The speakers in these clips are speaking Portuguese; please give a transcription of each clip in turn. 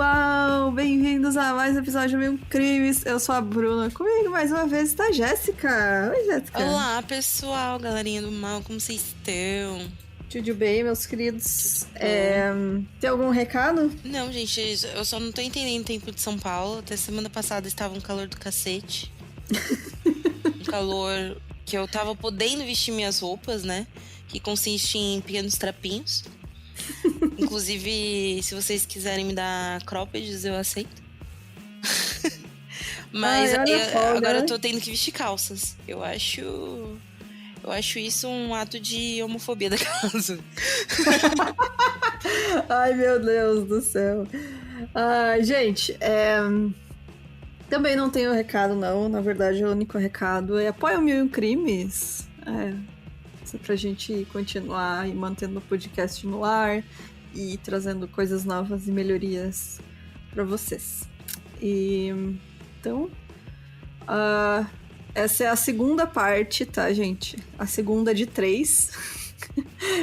pessoal! Bem-vindos a mais um episódio de Mil Crimes. Eu sou a Bruna. Comigo mais uma vez está a Jéssica. Oi, Jéssica. Olá, pessoal, galerinha do mal, como vocês estão? Tudo bem, meus queridos? Tem algum recado? Não, gente, eu só não tô entendendo o tempo de São Paulo. Até semana passada estava um calor do cacete. Um calor que eu tava podendo vestir minhas roupas, né? Que consiste em pequenos trapinhos. Inclusive, se vocês quiserem me dar croppeds, eu aceito. Mas agora eu tô tendo que vestir calças. Eu acho isso um ato de homofobia da casa. Ai, meu Deus do céu. Gente, também não tenho recado, não. Na verdade, o único recado é apoia o Mil Crimes. Pra gente continuar e mantendo o podcast no ar e trazendo coisas novas e melhorias pra vocês. Então, essa é a segunda parte, tá, gente? A segunda de 3.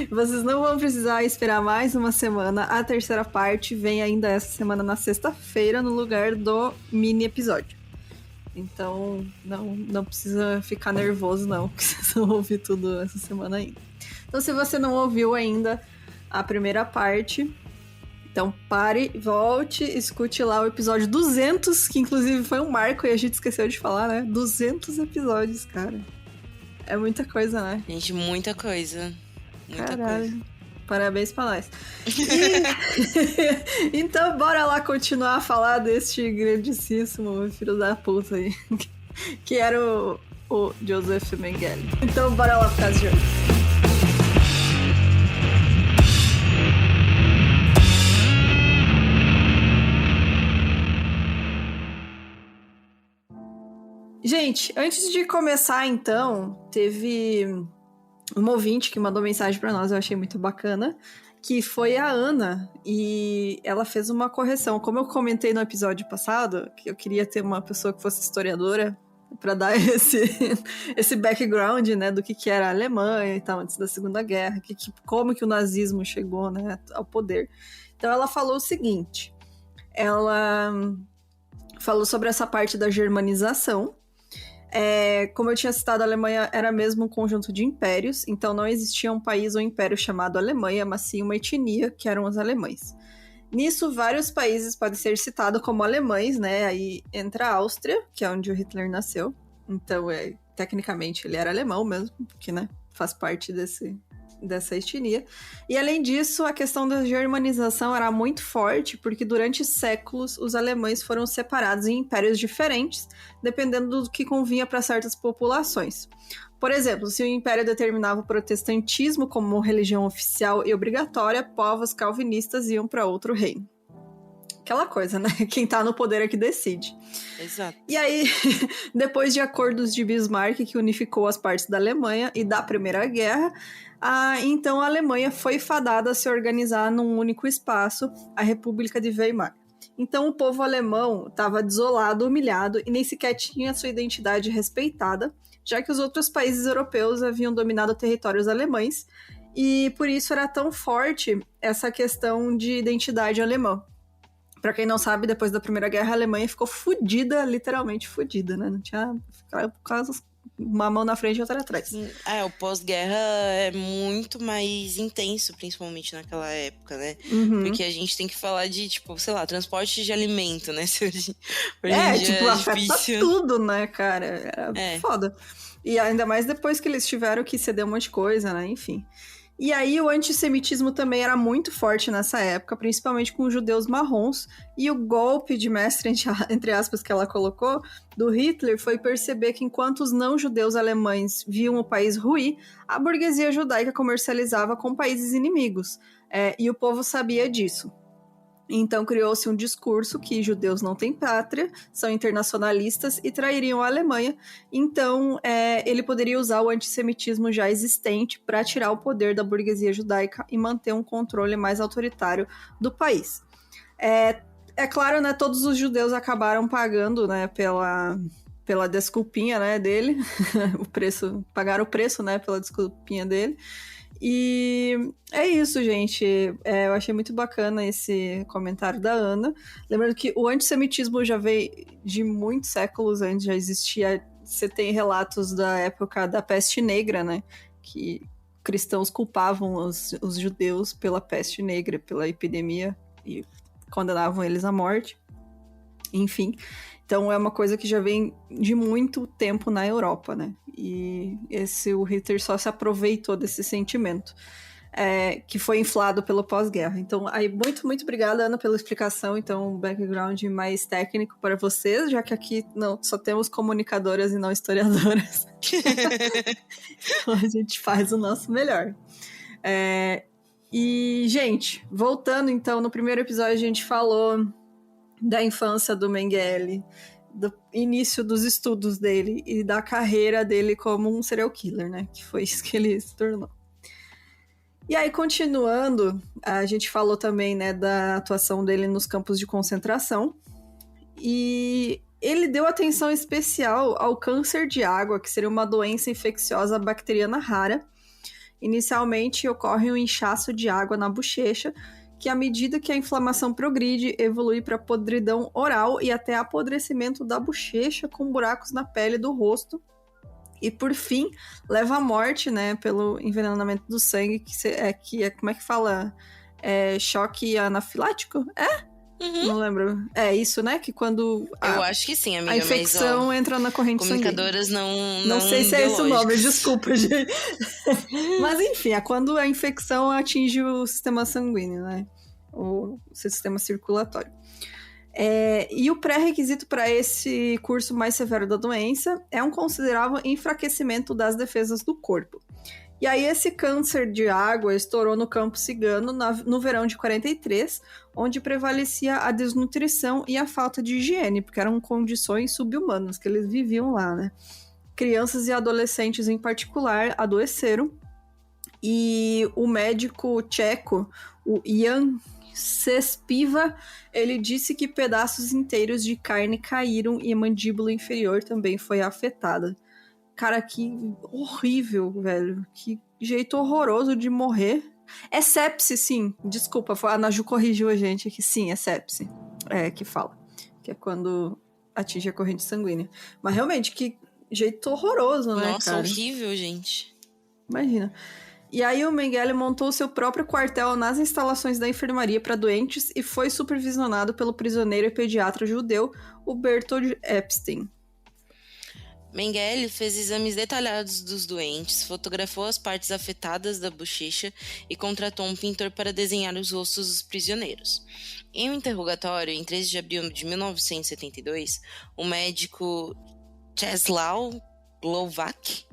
Vocês não vão precisar esperar mais uma semana. A terceira parte vem ainda essa semana na sexta-feira, no lugar do mini episódio. Então, não precisa ficar nervoso, não, que vocês vão ouvir tudo essa semana ainda. Então, se você não ouviu ainda a primeira parte, então pare, volte, escute lá o episódio 200, que inclusive foi um marco e a gente esqueceu de falar, né? 200 episódios, cara. É muita coisa, né? Gente, muita coisa. Muita Caralho. coisa. Parabéns pra nós. Então, bora lá continuar a falar deste grandíssimo filho da puta aí, que era o Joseph Mengele. Então, bora lá pro caso de hoje. Gente, antes de começar, então, teve uma ouvinte que mandou mensagem pra nós, eu achei muito bacana, que foi a Ana, e ela fez uma correção. Como eu comentei no episódio passado, que eu queria ter uma pessoa que fosse historiadora pra dar esse background, né, do que era a Alemanha e tal, antes da Segunda Guerra, como que o nazismo chegou, né, ao poder. Então ela falou o seguinte, ela falou sobre essa parte da germanização. Como eu tinha citado, a Alemanha era mesmo um conjunto de impérios, então não existia um país ou império chamado Alemanha, mas sim uma etnia, que eram os alemães. Nisso, vários países podem ser citados como alemães, né? Aí entra a Áustria, que é onde o Hitler nasceu. Então, tecnicamente, ele era alemão mesmo, porque, né, faz parte dessa etnia. E, além disso, a questão da germanização era muito forte, porque durante séculos os alemães foram separados em impérios diferentes, dependendo do que convinha para certas populações. Por exemplo, se o império determinava o protestantismo como religião oficial e obrigatória, povos calvinistas iam para outro reino. Aquela coisa, né? Quem tá no poder é que decide. Exato. E aí, depois de acordos de Bismarck, que unificou as partes da Alemanha e da Primeira Guerra, então a Alemanha foi fadada a se organizar num único espaço, a República de Weimar. Então o povo alemão estava desolado, humilhado e nem sequer tinha sua identidade respeitada, já que os outros países europeus haviam dominado territórios alemães, e por isso era tão forte essa questão de identidade alemã. Pra quem não sabe, depois da Primeira Guerra, a Alemanha ficou fudida, literalmente fudida, né? Não tinha uma mão na frente e outra atrás. O pós-guerra é muito mais intenso, principalmente naquela época, né? Uhum. Porque a gente tem que falar de, tipo, sei lá, transporte de alimento, né? Afeta tudo, né, cara? Era foda. E ainda mais depois que eles tiveram que ceder um monte de coisa, né? Enfim. E aí o antissemitismo também era muito forte nessa época, principalmente com os judeus marrons, e o golpe de mestre, entre aspas, que ela colocou, do Hitler foi perceber que enquanto os não-judeus alemães viam o país ruir, a burguesia judaica comercializava com países inimigos, e o povo sabia disso. Então criou-se um discurso que judeus não têm pátria, são internacionalistas e trairiam a Alemanha. Então ele poderia usar o antissemitismo já existente para tirar o poder da burguesia judaica e manter um controle mais autoritário do país. É claro, né, todos os judeus acabaram pagando, né, pela desculpinha, né, dele, pagaram o preço, né, pela desculpinha dele. E é isso, gente. Eu achei muito bacana esse comentário da Ana. Lembrando que o antissemitismo já veio de muitos séculos antes, já existia. Você tem relatos da época da peste negra, né? Que cristãos culpavam os judeus pela peste negra, pela epidemia, e condenavam eles à morte. Enfim. Então é uma coisa que já vem de muito tempo na Europa, né? E o Hitler só se aproveitou desse sentimento, que foi inflado pelo pós-guerra. Então, aí, muito, muito obrigada, Ana, pela explicação. Então, um background mais técnico para vocês, já que aqui só temos comunicadoras e não historiadoras. Então, a gente faz o nosso melhor. E, gente, voltando então, no primeiro episódio a gente falou da infância do Mengele, do início dos estudos dele e da carreira dele como um serial killer, né? Que foi isso que ele se tornou. E aí, continuando, a gente falou também, né, da atuação dele nos campos de concentração. E ele deu atenção especial ao câncer de água, que seria uma doença infecciosa bacteriana rara. Inicialmente, ocorre um inchaço de água na bochecha, que à medida que a inflamação progride, evolui para podridão oral e até apodrecimento da bochecha com buracos na pele do rosto. E por fim, leva à morte, né, pelo envenenamento do sangue, como é que fala? Choque anafilático? Uhum. Não lembro. É isso, né? Que quando eu acho que sim, amiga. A infecção mas, entra na corrente sanguínea. Comunicadoras não sei se é esse o nome, desculpa, gente. Mas enfim, é quando a infecção atinge o sistema sanguíneo, né? O sistema circulatório. E o pré-requisito para esse curso mais severo da doença é um considerável enfraquecimento das defesas do corpo. E aí esse câncer de água estourou no campo cigano no verão de 43, onde prevalecia a desnutrição e a falta de higiene, porque eram condições subhumanas que eles viviam lá, né? Crianças e adolescentes em particular adoeceram, e o médico tcheco, o Jan Sespiva, ele disse que pedaços inteiros de carne caíram e a mandíbula inferior também foi afetada. Cara, que horrível, velho. Que jeito horroroso de morrer. É sepse, sim. Desculpa, a Naju corrigiu a gente aqui. Sim, é sepse. Que fala. Que é quando atinge a corrente sanguínea. Mas realmente, que jeito horroroso, né, Nossa, cara? horrível, gente. Imagina. E aí o Mengele montou seu próprio quartel nas instalações da enfermaria para doentes e foi supervisionado pelo prisioneiro e pediatra judeu, o Bertold Epstein. Mengele fez exames detalhados dos doentes, fotografou as partes afetadas da bochecha e contratou um pintor para desenhar os rostos dos prisioneiros. Em um interrogatório, em 13 de abril de 1972, o médico Czesław Głowacki,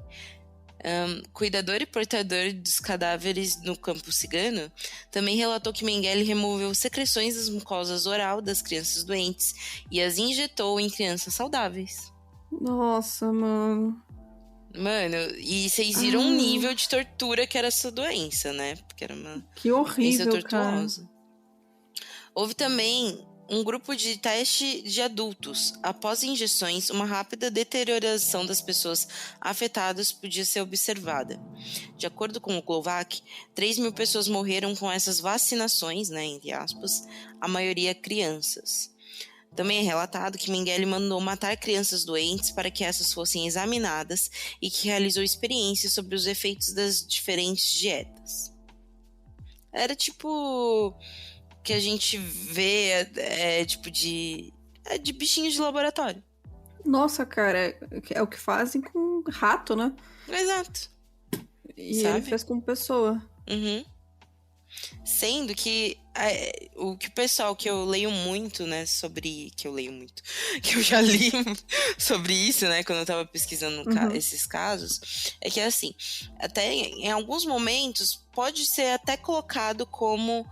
cuidador e portador dos cadáveres no campo cigano, também relatou que Mengele removeu secreções das mucosas oral das crianças doentes e as injetou em crianças saudáveis. Nossa, mano. Mano, e vocês viram um nível de tortura que era essa doença, né? Porque era uma que horrível, doença tortuosa. Cara. Houve também um grupo de teste de adultos. Após injeções, uma rápida deterioração das pessoas afetadas podia ser observada. De acordo com o Głowacki, 3.000 pessoas morreram com essas vacinações, né, entre aspas, a maioria crianças. Também é relatado que Mengele mandou matar crianças doentes para que essas fossem examinadas e que realizou experiências sobre os efeitos das diferentes dietas. Era tipo que a gente vê tipo de bichinhos de laboratório. Nossa, cara, é o que fazem com rato, né? Exato. E ele fez com pessoa. Uhum. Sendo que o que o pessoal que eu leio muito, né, que eu já li sobre isso, né, quando eu tava pesquisando esses casos, é que assim, até em alguns momentos pode ser até colocado como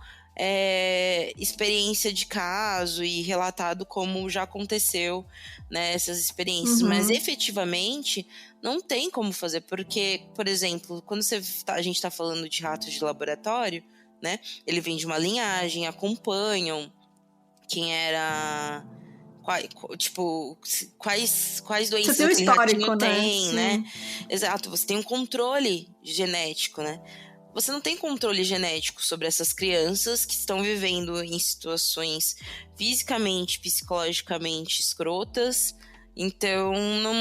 experiência de caso e relatado como já aconteceu, né, essas experiências, mas efetivamente não tem como fazer, porque, por exemplo, quando a gente tá falando de ratos de laboratório, né, ele vem de uma linhagem, acompanham quem era, tipo, quais doenças aquele ratinho tem, né? Exato, você tem um controle genético, né? você não tem controle genético sobre essas crianças que estão vivendo em situações fisicamente, psicologicamente escrotas. Então,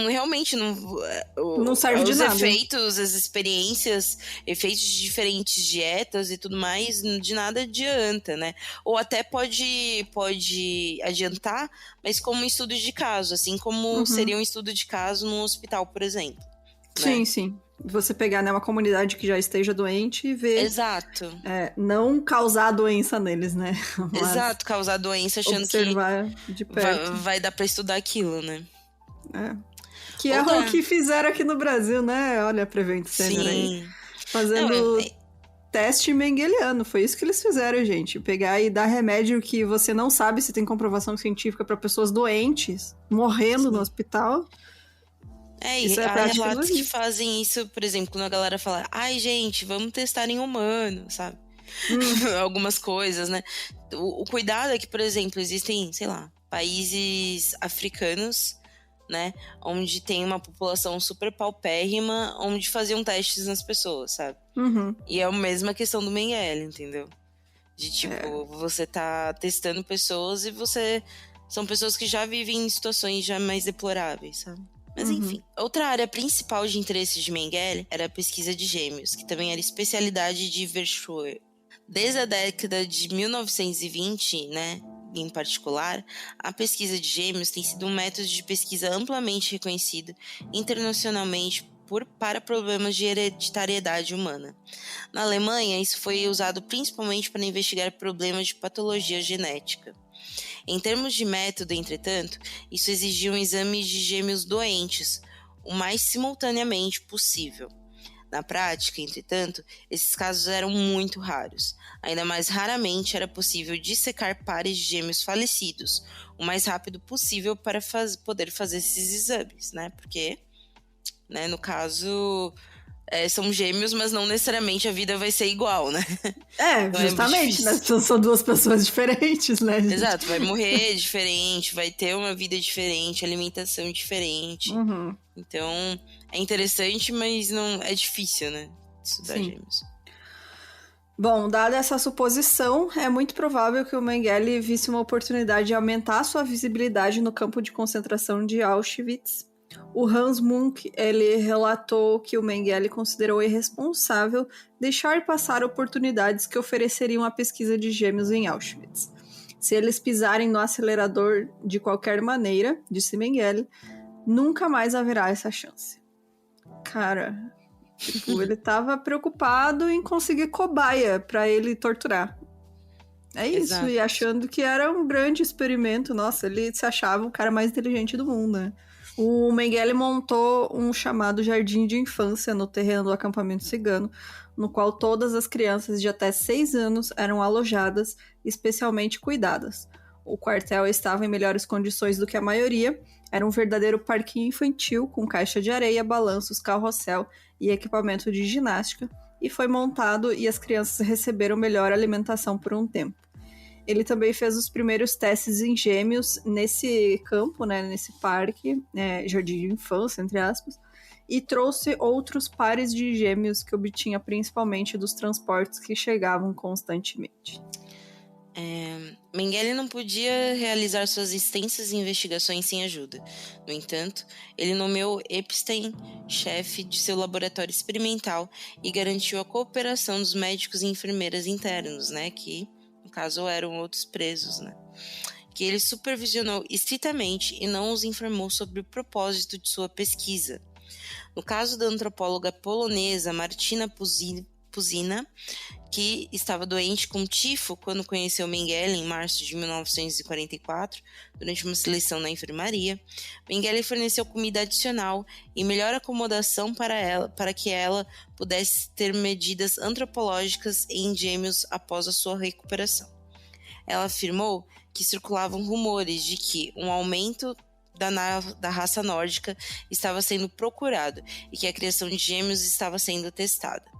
realmente Não serve de os nada. efeitos, as experiências, efeitos de diferentes dietas e tudo mais, de nada adianta, né? Ou até pode adiantar, mas como um estudo de caso, assim como seria um estudo de caso num hospital, por exemplo. Sim, né? sim. Você pegar, né, uma comunidade que já esteja doente e ver... Exato. Não causar doença neles, né? Mas Exato, causar doença achando observar de que perto. vai dar pra estudar aquilo, né? Que é o que fizeram aqui no Brasil, né? Olha a Prevent Senior aí. Fazendo teste mengeliano. Foi isso que eles fizeram, gente. Pegar e dar remédio que você não sabe se tem comprovação científica para pessoas doentes, morrendo no hospital. Isso é há relatos que fazem isso, por exemplo, quando a galera fala, ai, gente, vamos testar em humano, sabe? Algumas coisas, né? O cuidado é que, por exemplo, existem, sei lá, países africanos, né? Onde tem uma população super paupérrima, onde faziam testes nas pessoas, sabe? E é a mesma questão do Mengele, entendeu? De tipo, você tá testando pessoas e são pessoas que já vivem em situações já mais deploráveis, sabe? Mas enfim. Outra área principal de interesse de Mengele era a pesquisa de gêmeos, que também era especialidade de Verschuer. Desde a década de 1920, né, em particular, a pesquisa de gêmeos tem sido um método de pesquisa amplamente reconhecido internacionalmente para problemas de hereditariedade humana. Na Alemanha, isso foi usado principalmente para investigar problemas de patologia genética. Em termos de método, entretanto, isso exigia um exame de gêmeos doentes, o mais simultaneamente possível. Na prática, entretanto, esses casos eram muito raros. Ainda mais raramente era possível dissecar pares de gêmeos falecidos o mais rápido possível para poder fazer esses exames, né? Porque, né, no caso, são gêmeos, mas não necessariamente a vida vai ser igual, né? Então justamente, né? São duas pessoas diferentes, né, gente? Exato, vai morrer diferente, vai ter uma vida diferente, alimentação diferente. Então, é interessante, mas não é difícil, né? Estudar gêmeos. Bom, dada essa suposição, é muito provável que o Mengele visse uma oportunidade de aumentar sua visibilidade no campo de concentração de Auschwitz. O Hans Munk, ele relatou que o Mengele considerou irresponsável deixar passar oportunidades que ofereceriam a pesquisa de gêmeos em Auschwitz. Se eles pisarem no acelerador de qualquer maneira, disse Mengele, nunca mais haverá essa chance. Cara, tipo, ele tava preocupado em conseguir cobaia pra ele torturar. É isso, exato. E achando que era um grande experimento. Nossa, ele se achava o cara mais inteligente do mundo, né? O Mengele montou um chamado jardim de infância no terreno do acampamento cigano, no qual todas as crianças de até 6 anos eram alojadas, especialmente cuidadas. O quartel estava em melhores condições do que a maioria, era um verdadeiro parquinho infantil com caixa de areia, balanços, carrossel e equipamento de ginástica, e foi montado e as crianças receberam melhor alimentação por um tempo. Ele também fez os primeiros testes em gêmeos nesse campo, né, nesse parque, jardim de infância, entre aspas, e trouxe outros pares de gêmeos que obtinha principalmente dos transportes que chegavam constantemente. Mengele não podia realizar suas extensas investigações sem ajuda. No entanto, ele nomeou Epstein chefe de seu laboratório experimental e garantiu a cooperação dos médicos e enfermeiras internos, né, que no caso eram outros presos, né? Que ele supervisionou estritamente e não os informou sobre o propósito de sua pesquisa. No caso da antropóloga polonesa Martina Puzina, que estava doente com tifo quando conheceu Mengele em março de 1944, durante uma seleção na enfermaria, Mengele forneceu comida adicional e melhor acomodação para que ela pudesse ter medidas antropológicas em gêmeos após a sua recuperação. Ela afirmou que circulavam rumores de que um aumento da raça nórdica estava sendo procurado e que a criação de gêmeos estava sendo testada.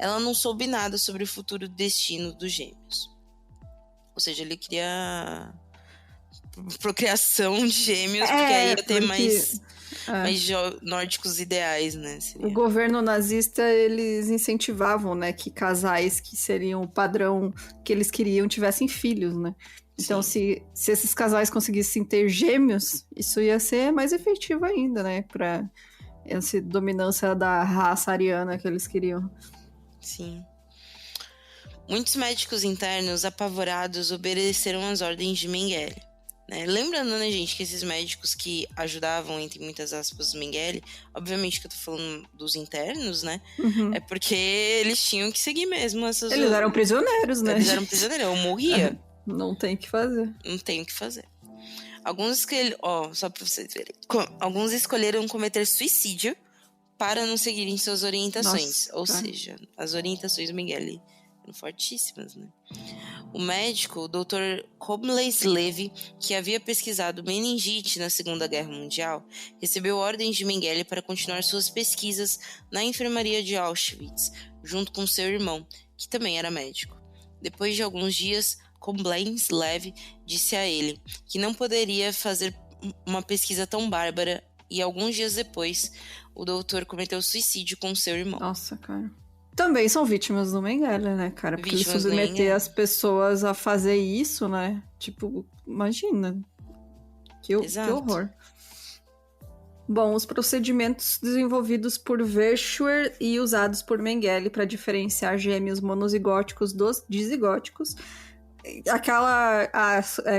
Ela não soube nada sobre o futuro destino dos gêmeos. Ou seja, ele queria procriação de gêmeos, porque aí ia ter mais... mais nórdicos ideais, né? O governo nazista, eles incentivavam, né, que casais que seriam o padrão que eles queriam tivessem filhos, né? Então, se esses casais conseguissem ter gêmeos, isso ia ser mais efetivo ainda, né? Pra essa dominância da raça ariana que eles queriam. Sim. Muitos médicos internos, apavorados, obedeceram às ordens de Mengele. Né? Lembrando, né, gente, que esses médicos que ajudavam, entre muitas aspas, Mengele, obviamente que eu tô falando dos internos, né? Uhum. É porque eles tinham que seguir mesmo essas... Eles eram prisioneiros, né? Eles eram prisioneiros, eu morria. Não tem o que fazer. Não tem o que fazer. Só pra vocês verem. Alguns escolheram cometer suicídio para não seguirem suas orientações. Ou seja, as orientações do Mengele eram fortíssimas, né? O médico, o Dr. Koblenz-Levi, que havia pesquisado meningite na Segunda Guerra Mundial, recebeu ordens de Mengele para continuar suas pesquisas na enfermaria de Auschwitz, junto com seu irmão, que também era médico. Depois de alguns dias, Koblenz-Levi disse a ele que não poderia fazer uma pesquisa tão bárbara e alguns dias depois, o doutor cometeu suicídio com seu irmão. Nossa, cara. Também são vítimas do Mengele, né, cara? Porque Vítimas submeter as pessoas a fazer isso, né? Tipo, imagina. Que horror. Bom, os procedimentos desenvolvidos por Verschuer e usados por Mengele para diferenciar gêmeos monozigóticos dos dizigóticos.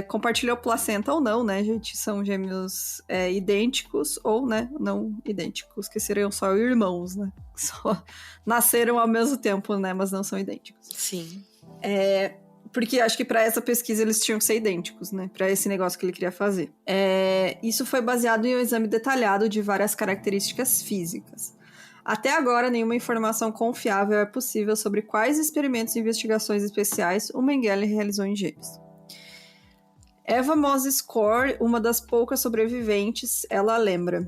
Compartilhou placenta ou não, né, gente? São gêmeos idênticos ou, né, não idênticos, que seriam só irmãos, né? Só nasceram ao mesmo tempo, né, mas não são idênticos. Sim. Porque acho que para essa pesquisa eles tinham que ser idênticos, né? Para esse negócio que ele queria fazer. Isso foi baseado em um exame detalhado de várias características físicas. Até agora, nenhuma informação confiável é possível sobre quais experimentos e investigações especiais o Mengele realizou em gêmeos. Eva Moses Kor, uma das poucas sobreviventes, ela lembra: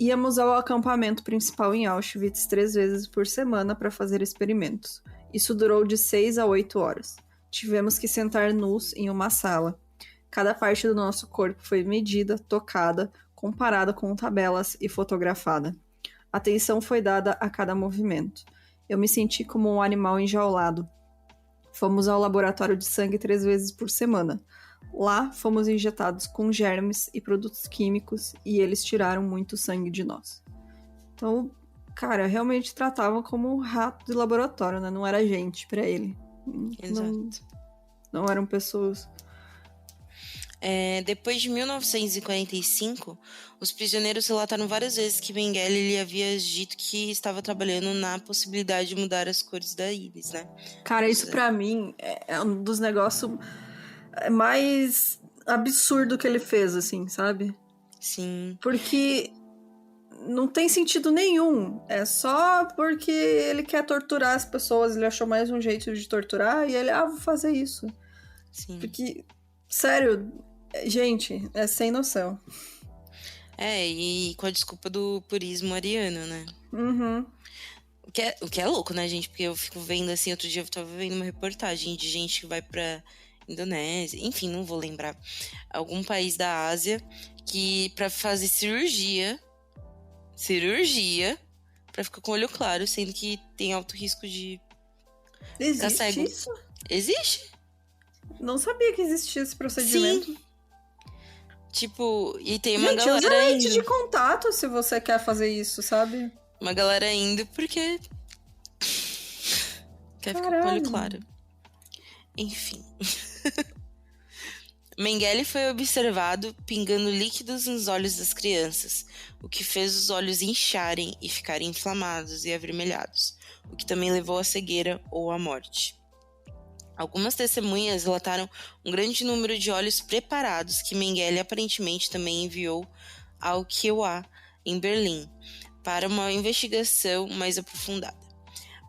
íamos ao acampamento principal em Auschwitz 3 vezes por semana para fazer experimentos. Isso durou de 6 a 8 horas. Tivemos que sentar nus em uma sala. Cada parte do nosso corpo foi medida, tocada, comparada com tabelas e fotografada. Atenção foi dada a cada movimento. Eu me senti como um animal enjaulado. Fomos ao laboratório de sangue 3 vezes por semana. Lá, fomos injetados com germes e produtos químicos e eles tiraram muito sangue de nós. Então, cara, realmente tratavam como um rato de laboratório, né? Não era gente pra ele. Exato. Não eram pessoas. Depois de 1945, os prisioneiros relataram várias vezes que Mengele lhe havia dito que estava trabalhando na possibilidade de mudar as cores da íris, né? Cara, isso pra mim é um dos negócios mais absurdo que ele fez, assim, sabe? Sim. Porque não tem sentido nenhum. É só porque ele quer torturar as pessoas, ele achou mais um jeito de torturar e ele, vou fazer isso. Sim. Porque, sério, gente, é sem noção. E com a desculpa do purismo ariano, né? Uhum. O que é louco, né, gente? Porque eu fico vendo, assim, outro dia eu tava vendo uma reportagem de gente que vai pra Indonésia, enfim, não vou lembrar, algum país da Ásia, que pra fazer cirurgia, pra ficar com o olho claro, sendo que tem alto risco de ficar cego. Existe isso? Existe? Não sabia que existia esse procedimento. Sim. Tipo, e tem uma Gente, galera usa lente indo. de contato se você quer fazer isso, sabe? Uma galera indo porque quer ficar com o olho claro. Enfim. Mengele foi observado pingando líquidos nos olhos das crianças, o que fez os olhos incharem e ficarem inflamados e avermelhados, o que também levou à cegueira ou à morte. Algumas testemunhas relataram um grande número de olhos preparados que Mengele aparentemente também enviou ao QA em Berlim para uma investigação mais aprofundada.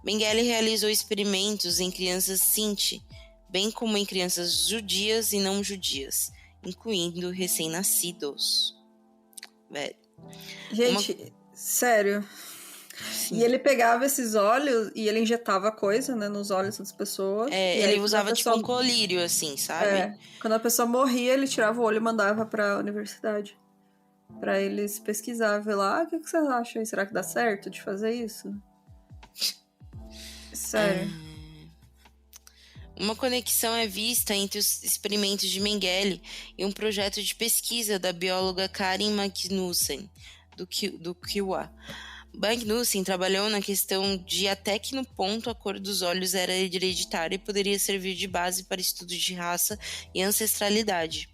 Mengele realizou experimentos em crianças Sinti, bem como em crianças judias e não judias, incluindo recém-nascidos. Velho. Gente, sério. Sim. E ele pegava esses olhos e ele injetava coisa, né, nos olhos das pessoas. Ele usava tipo um colírio, assim, sabe? Quando a pessoa morria, ele tirava o olho e mandava pra universidade. pra eles pesquisar, ver lá, o que vocês acham aí? Será que dá certo de fazer isso? Sério. Uma conexão é vista entre os experimentos de Mengele e um projeto de pesquisa da bióloga Karin Magnussen, do Kiowa. Magnussen trabalhou na questão de até que no ponto a cor dos olhos era hereditária e poderia servir de base para estudos de raça e ancestralidade.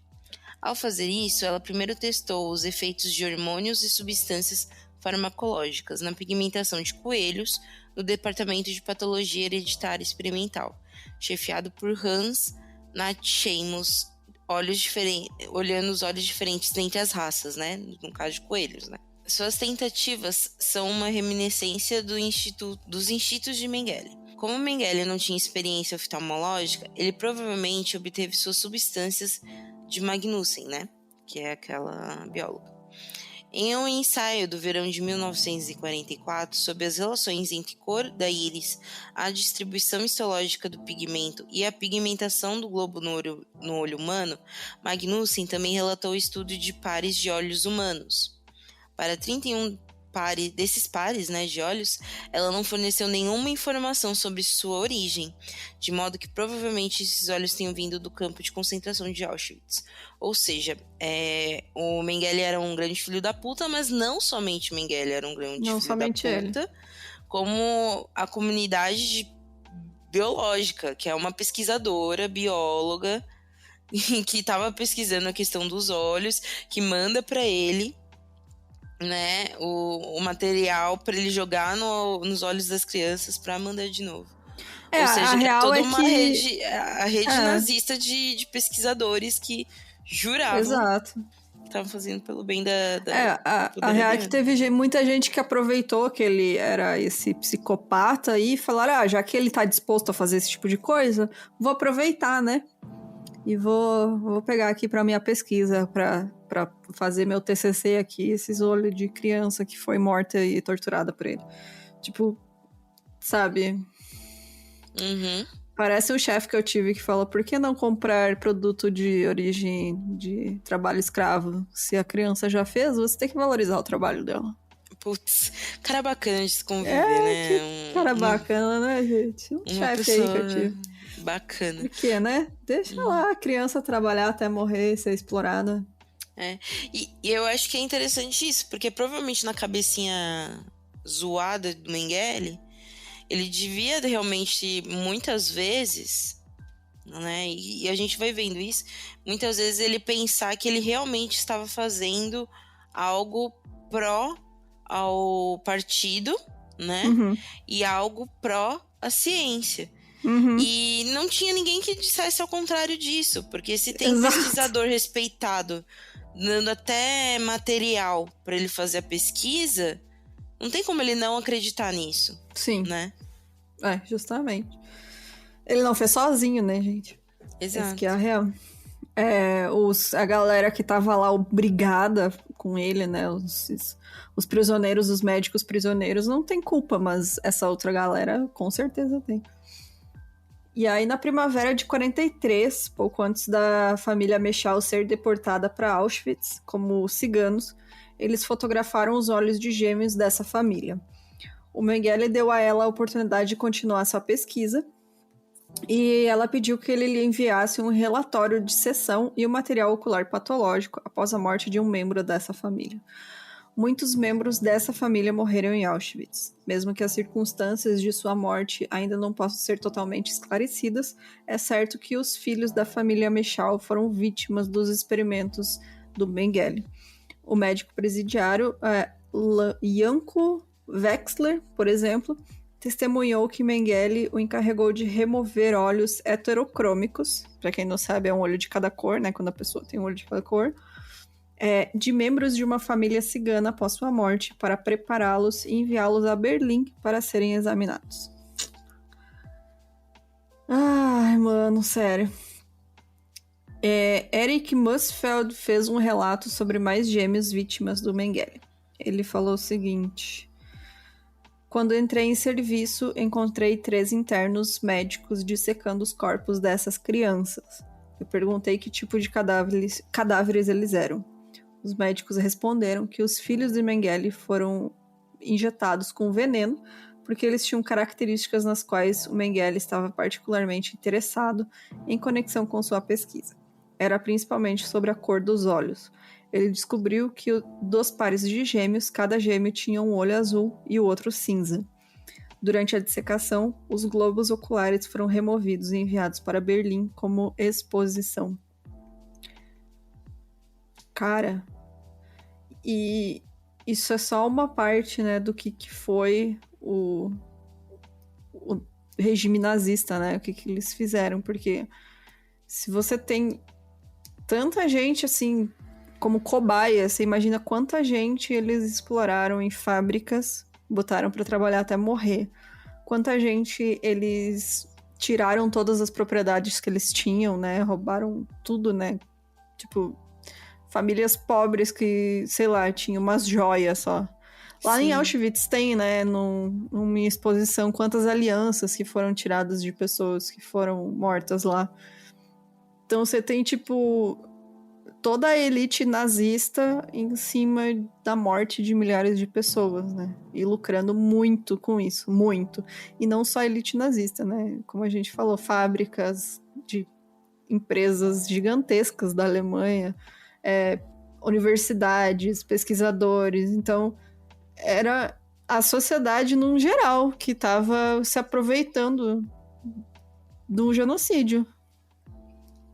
Ao fazer isso, ela primeiro testou os efeitos de hormônios e substâncias farmacológicas na pigmentação de coelhos no Departamento de Patologia Hereditária Experimental, chefiado por Hans Natchemus, olhando os olhos diferentes entre as raças, né? No caso de coelhos, né? Suas tentativas são uma reminiscência dos instintos de Mengele. Como Mengele não tinha experiência oftalmológica, ele provavelmente obteve suas substâncias de Magnussen, né? Que é aquela bióloga. Em um ensaio do verão de 1944 sobre as relações entre cor da íris, a distribuição histológica do pigmento e a pigmentação do globo no olho humano, Magnussen também relatou o estudo de pares de olhos humanos. Para 31 desses pares, né, de olhos, ela não forneceu nenhuma informação sobre sua origem, de modo que provavelmente esses olhos tenham vindo do campo de concentração de Auschwitz. Ou seja, o Mengele era um grande filho da puta, mas não somente Mengele era um grande Não filho somente da puta, ele. como a comunidade biológica, que é uma pesquisadora, bióloga, que estava pesquisando a questão dos olhos, que manda para ele, né, o material para ele jogar nos olhos das crianças para mandar de novo. Ou seja, a que é real toda é uma que... rede nazista de pesquisadores que juravam Exato. que estavam fazendo pelo bem A real é que teve muita gente que aproveitou que ele era esse psicopata e falaram, já que ele tá disposto a fazer esse tipo de coisa, vou aproveitar, né? E vou pegar aqui pra minha pesquisa, pra fazer meu TCC aqui, esses olhos de criança que foi morta e torturada por ele. Tipo, sabe? Uhum. Parece um chefe que eu tive que fala, por que não comprar produto de origem de trabalho escravo? Se a criança já fez, você tem que valorizar o trabalho dela. Putz, cara bacana de se conviver, né? Que cara bacana, né, gente? Um chefe aí que eu tive. Bacana. Por quê, né? Deixa lá a criança trabalhar até morrer, ser explorada. E eu acho que é interessante isso, porque provavelmente na cabecinha zoada do Mengele, ele devia realmente, muitas vezes, né? E a gente vai vendo isso, muitas vezes ele pensar que ele realmente estava fazendo algo pró ao partido, né? Uhum. E algo pró à ciência. Uhum. E não tinha ninguém que dissesse ao contrário disso, porque se tem Exato. pesquisador respeitado dando até material para ele fazer a pesquisa, não tem como ele não acreditar nisso. Sim. Né? Justamente. Ele não fez sozinho, né, gente? Exato. Esse que é a real. A galera que tava lá obrigada com ele, né? Os prisioneiros, os médicos prisioneiros, não tem culpa, mas essa outra galera com certeza tem. E aí, na primavera de 43, pouco antes da família Mechal ser deportada para Auschwitz como ciganos, eles fotografaram os olhos de gêmeos dessa família. O Mengele deu a ela a oportunidade de continuar sua pesquisa e ela pediu que ele lhe enviasse um relatório de seção e o material ocular patológico após a morte de um membro dessa família. Muitos membros dessa família morreram em Auschwitz. Mesmo que as circunstâncias de sua morte ainda não possam ser totalmente esclarecidas, é certo que os filhos da família Mechal foram vítimas dos experimentos do Mengele. O médico presidiário Janko Wexler, por exemplo, testemunhou que Mengele o encarregou de remover olhos heterocrômicos, para quem não sabe é um olho de cada cor, né, quando a pessoa tem um olho de cada cor, de membros de uma família cigana após sua morte para prepará-los e enviá-los a Berlim para serem examinados. Ai, mano, sério. Eric Musfeld fez um relato sobre mais gêmeos vítimas do Mengele. Ele falou o seguinte: quando entrei em serviço, encontrei 3 internos médicos dissecando os corpos dessas crianças. Eu perguntei que tipo de cadáveres eles eram. Os médicos responderam que os filhos de Mengele foram injetados com veneno porque eles tinham características nas quais o Mengele estava particularmente interessado em conexão com sua pesquisa. Era principalmente sobre a cor dos olhos. Ele descobriu que dos pares de gêmeos, cada gêmeo tinha um olho azul e o outro cinza. Durante a dissecação, os globos oculares foram removidos e enviados para Berlim como exposição. Cara, e isso é só uma parte, né, do que foi o regime nazista, né, o que eles fizeram, porque se você tem tanta gente, assim, como cobaia, você imagina quanta gente eles exploraram em fábricas, botaram pra trabalhar até morrer. Quanta gente eles tiraram todas as propriedades que eles tinham, né, roubaram tudo, né, tipo... Famílias pobres que, sei lá, tinham umas joias só. Lá Sim. em Auschwitz tem, né, numa exposição, quantas alianças que foram tiradas de pessoas que foram mortas lá. Então você tem, tipo, toda a elite nazista em cima da morte de milhares de pessoas, né? E lucrando muito com isso, muito. E não só a elite nazista, né? Como a gente falou, fábricas de empresas gigantescas da Alemanha, universidades, pesquisadores. Então, era a sociedade num geral que estava se aproveitando do genocídio.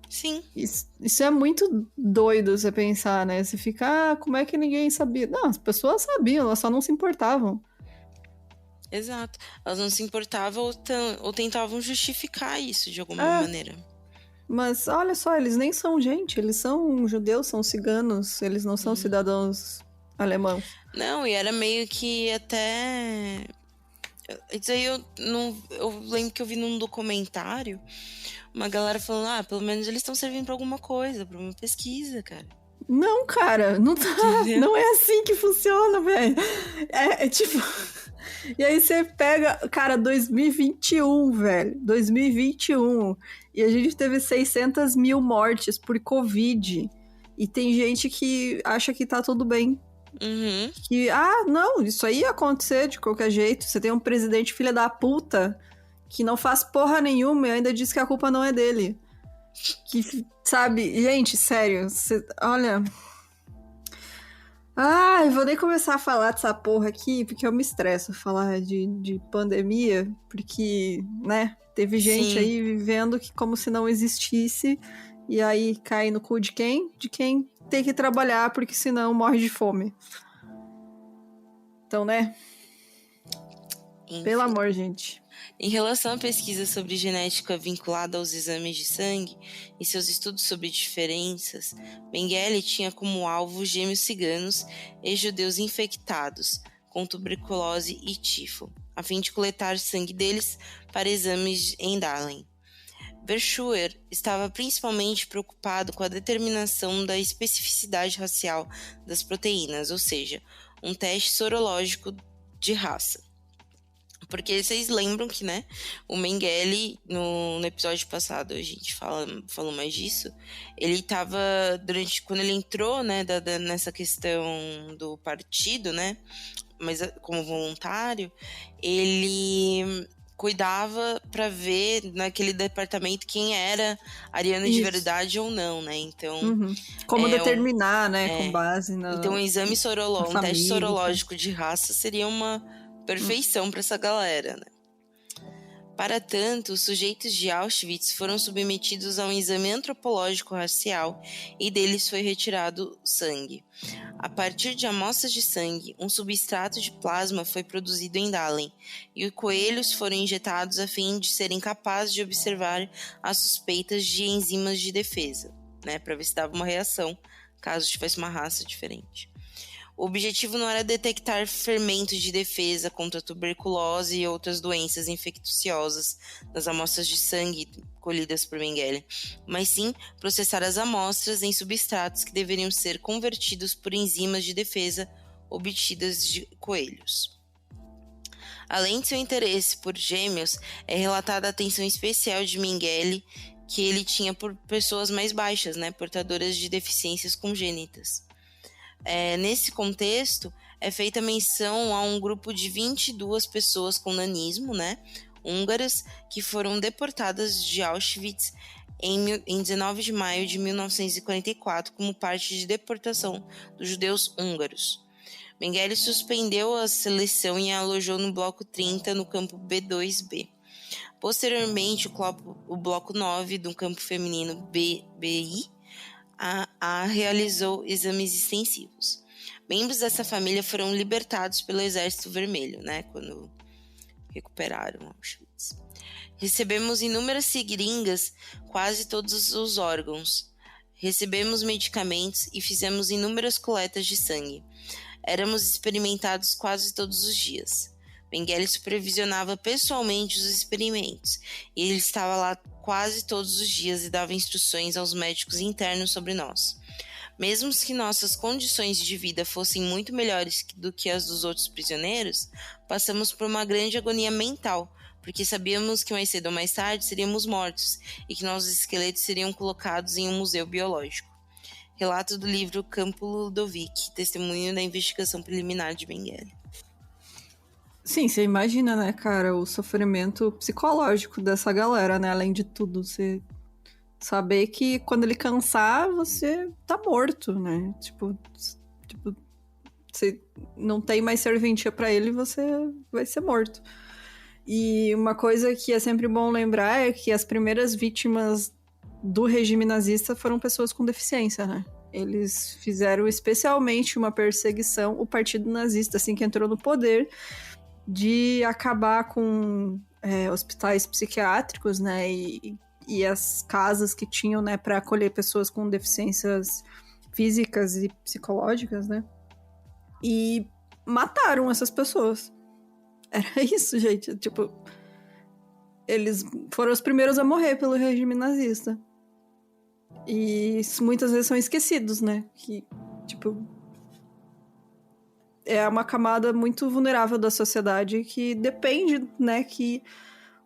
Sim. Isso é muito doido você pensar, né? Você fica, como é que ninguém sabia? Não, as pessoas sabiam, elas só não se importavam. Exato. Elas não se importavam ou tentavam justificar isso de alguma maneira. Mas olha só, eles nem são gente, eles são judeus, são ciganos, eles não são cidadãos alemãos. Não, e era meio que até... Isso aí eu lembro que eu vi num documentário uma galera falando, pelo menos eles estão servindo pra alguma coisa, pra uma pesquisa, cara. Não, cara, não tá. Entendeu? Não é assim que funciona, velho. É tipo... E aí você pega, cara, 2021, velho. 2021. E a gente teve 600 mil mortes por Covid. E tem gente que acha que tá tudo bem. Uhum. Que, não, isso aí ia acontecer de qualquer jeito. Você tem um presidente filha da puta que não faz porra nenhuma e ainda diz que a culpa não é dele. Que, sabe, gente, sério, olha... eu vou nem começar a falar dessa porra aqui, porque eu me estresso falar de pandemia, porque, né, teve gente aí vivendo que como se não existisse, e aí cai no cu de quem? De quem tem que trabalhar, porque senão morre de fome. Então, né? Enfim. Pelo amor, gente. Em relação à pesquisa sobre genética vinculada aos exames de sangue e seus estudos sobre diferenças, Mengele tinha como alvo gêmeos ciganos e judeus infectados com tuberculose e tifo, a fim de coletar sangue deles para exames em Dahlem. Verschuer estava principalmente preocupado com a determinação da especificidade racial das proteínas, ou seja, um teste sorológico de raça. Porque vocês lembram que, né, o Mengele, no episódio passado, a gente falou mais disso, ele estava, quando ele entrou, né, nessa questão do partido, né, mas como voluntário, ele cuidava para ver naquele departamento quem era ariano de verdade ou não, né, então... Como determinar, né, com base na... Então, um teste sorológico de raça seria uma perfeição para essa galera, né? Para tanto, os sujeitos de Auschwitz foram submetidos a um exame antropológico racial e deles foi retirado sangue. A partir de amostras de sangue, um substrato de plasma foi produzido em Dahlem e os coelhos foram injetados a fim de serem capazes de observar as suspeitas de enzimas de defesa, né, para ver se dava uma reação caso tivesse uma raça diferente. O objetivo não era detectar fermentos de defesa contra a tuberculose e outras doenças infecciosas nas amostras de sangue colhidas por Mengele, mas sim processar as amostras em substratos que deveriam ser convertidos por enzimas de defesa obtidas de coelhos. Além de seu interesse por gêmeos, é relatada a atenção especial de Mengele que ele tinha por pessoas mais baixas, né, portadoras de deficiências congênitas. Nesse contexto, é feita menção a um grupo de 22 pessoas com nanismo, né, húngaras, que foram deportadas de Auschwitz em 19 de maio de 1944 como parte de deportação dos judeus húngaros. Mengele suspendeu a seleção e a alojou no bloco 30 no campo B2B. Posteriormente, o bloco 9 do campo feminino BI realizou exames extensivos. Membros dessa família foram libertados pelo Exército Vermelho, né, quando recuperaram Auschwitz. Recebemos inúmeras seringas, quase todos os órgãos. Recebemos medicamentos e fizemos inúmeras coletas de sangue. Éramos experimentados quase todos os dias. Mengele supervisionava pessoalmente os experimentos, e ele estava lá quase todos os dias e dava instruções aos médicos internos sobre nós. Mesmo que nossas condições de vida fossem muito melhores do que as dos outros prisioneiros, passamos por uma grande agonia mental, porque sabíamos que mais cedo ou mais tarde seríamos mortos e que nossos esqueletos seriam colocados em um museu biológico. Relato do livro Campo Ludovic, testemunho da investigação preliminar de Mengele. Sim, você imagina, né, cara, o sofrimento psicológico dessa galera, né? Além de tudo, você saber que quando ele cansar, você tá morto, né? Tipo, você não tem mais serventia pra ele, você vai ser morto. E uma coisa que é sempre bom lembrar é que as primeiras vítimas do regime nazista foram pessoas com deficiência, né? Eles fizeram especialmente uma perseguição, o partido nazista, assim que entrou no poder, de acabar com hospitais psiquiátricos, né, e as casas que tinham, né, para acolher pessoas com deficiências físicas e psicológicas, né, e mataram essas pessoas. Era isso, gente, tipo, eles foram os primeiros a morrer pelo regime nazista. E muitas vezes são esquecidos, né, que, tipo, é uma camada muito vulnerável da sociedade que depende, né, que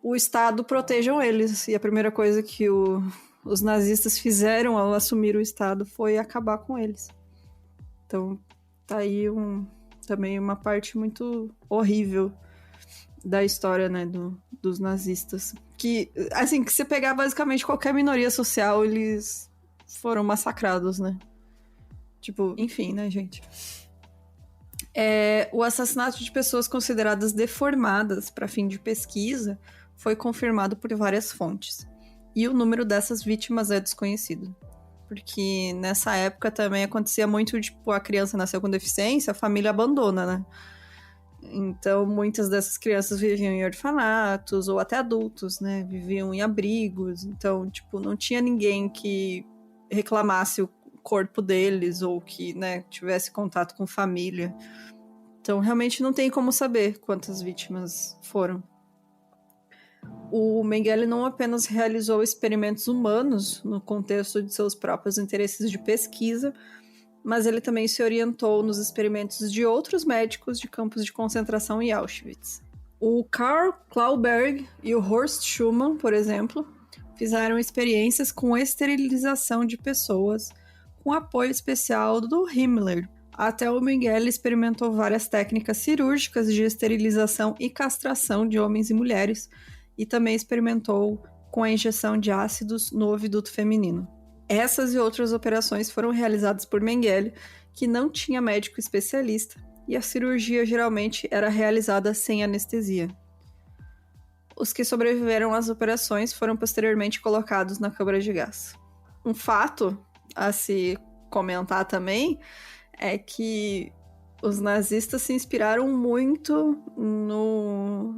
o Estado protejam eles. E a primeira coisa que os nazistas fizeram ao assumir o Estado foi acabar com eles. Então, tá aí também uma parte muito horrível da história, né, dos nazistas. Que, assim, que se pegar basicamente qualquer minoria social, eles foram massacrados, né? Tipo, enfim, né, gente? O assassinato de pessoas consideradas deformadas para fim de pesquisa foi confirmado por várias fontes. E o número dessas vítimas é desconhecido. Porque nessa época também acontecia muito, tipo, a criança nasceu com deficiência, a família abandona, né? Então, muitas dessas crianças viviam em orfanatos, ou até adultos, né? Viviam em abrigos. Então, tipo, não tinha ninguém que reclamasse o corpo deles, ou que, né, tivesse contato com família. Então, realmente não tem como saber quantas vítimas foram. O Mengele não apenas realizou experimentos humanos no contexto de seus próprios interesses de pesquisa, mas ele também se orientou nos experimentos de outros médicos de campos de concentração em Auschwitz. O Karl Klauberg e o Horst Schumann, por exemplo, fizeram experiências com esterilização de pessoas com apoio especial do Himmler. Até o Mengele experimentou várias técnicas cirúrgicas de esterilização e castração de homens e mulheres, e também experimentou com a injeção de ácidos no oviduto feminino. Essas e outras operações foram realizadas por Mengele, que não tinha médico especialista, e a cirurgia geralmente era realizada sem anestesia. Os que sobreviveram às operações foram posteriormente colocados na câmara de gás. Um fato a se comentar também é que os nazistas se inspiraram muito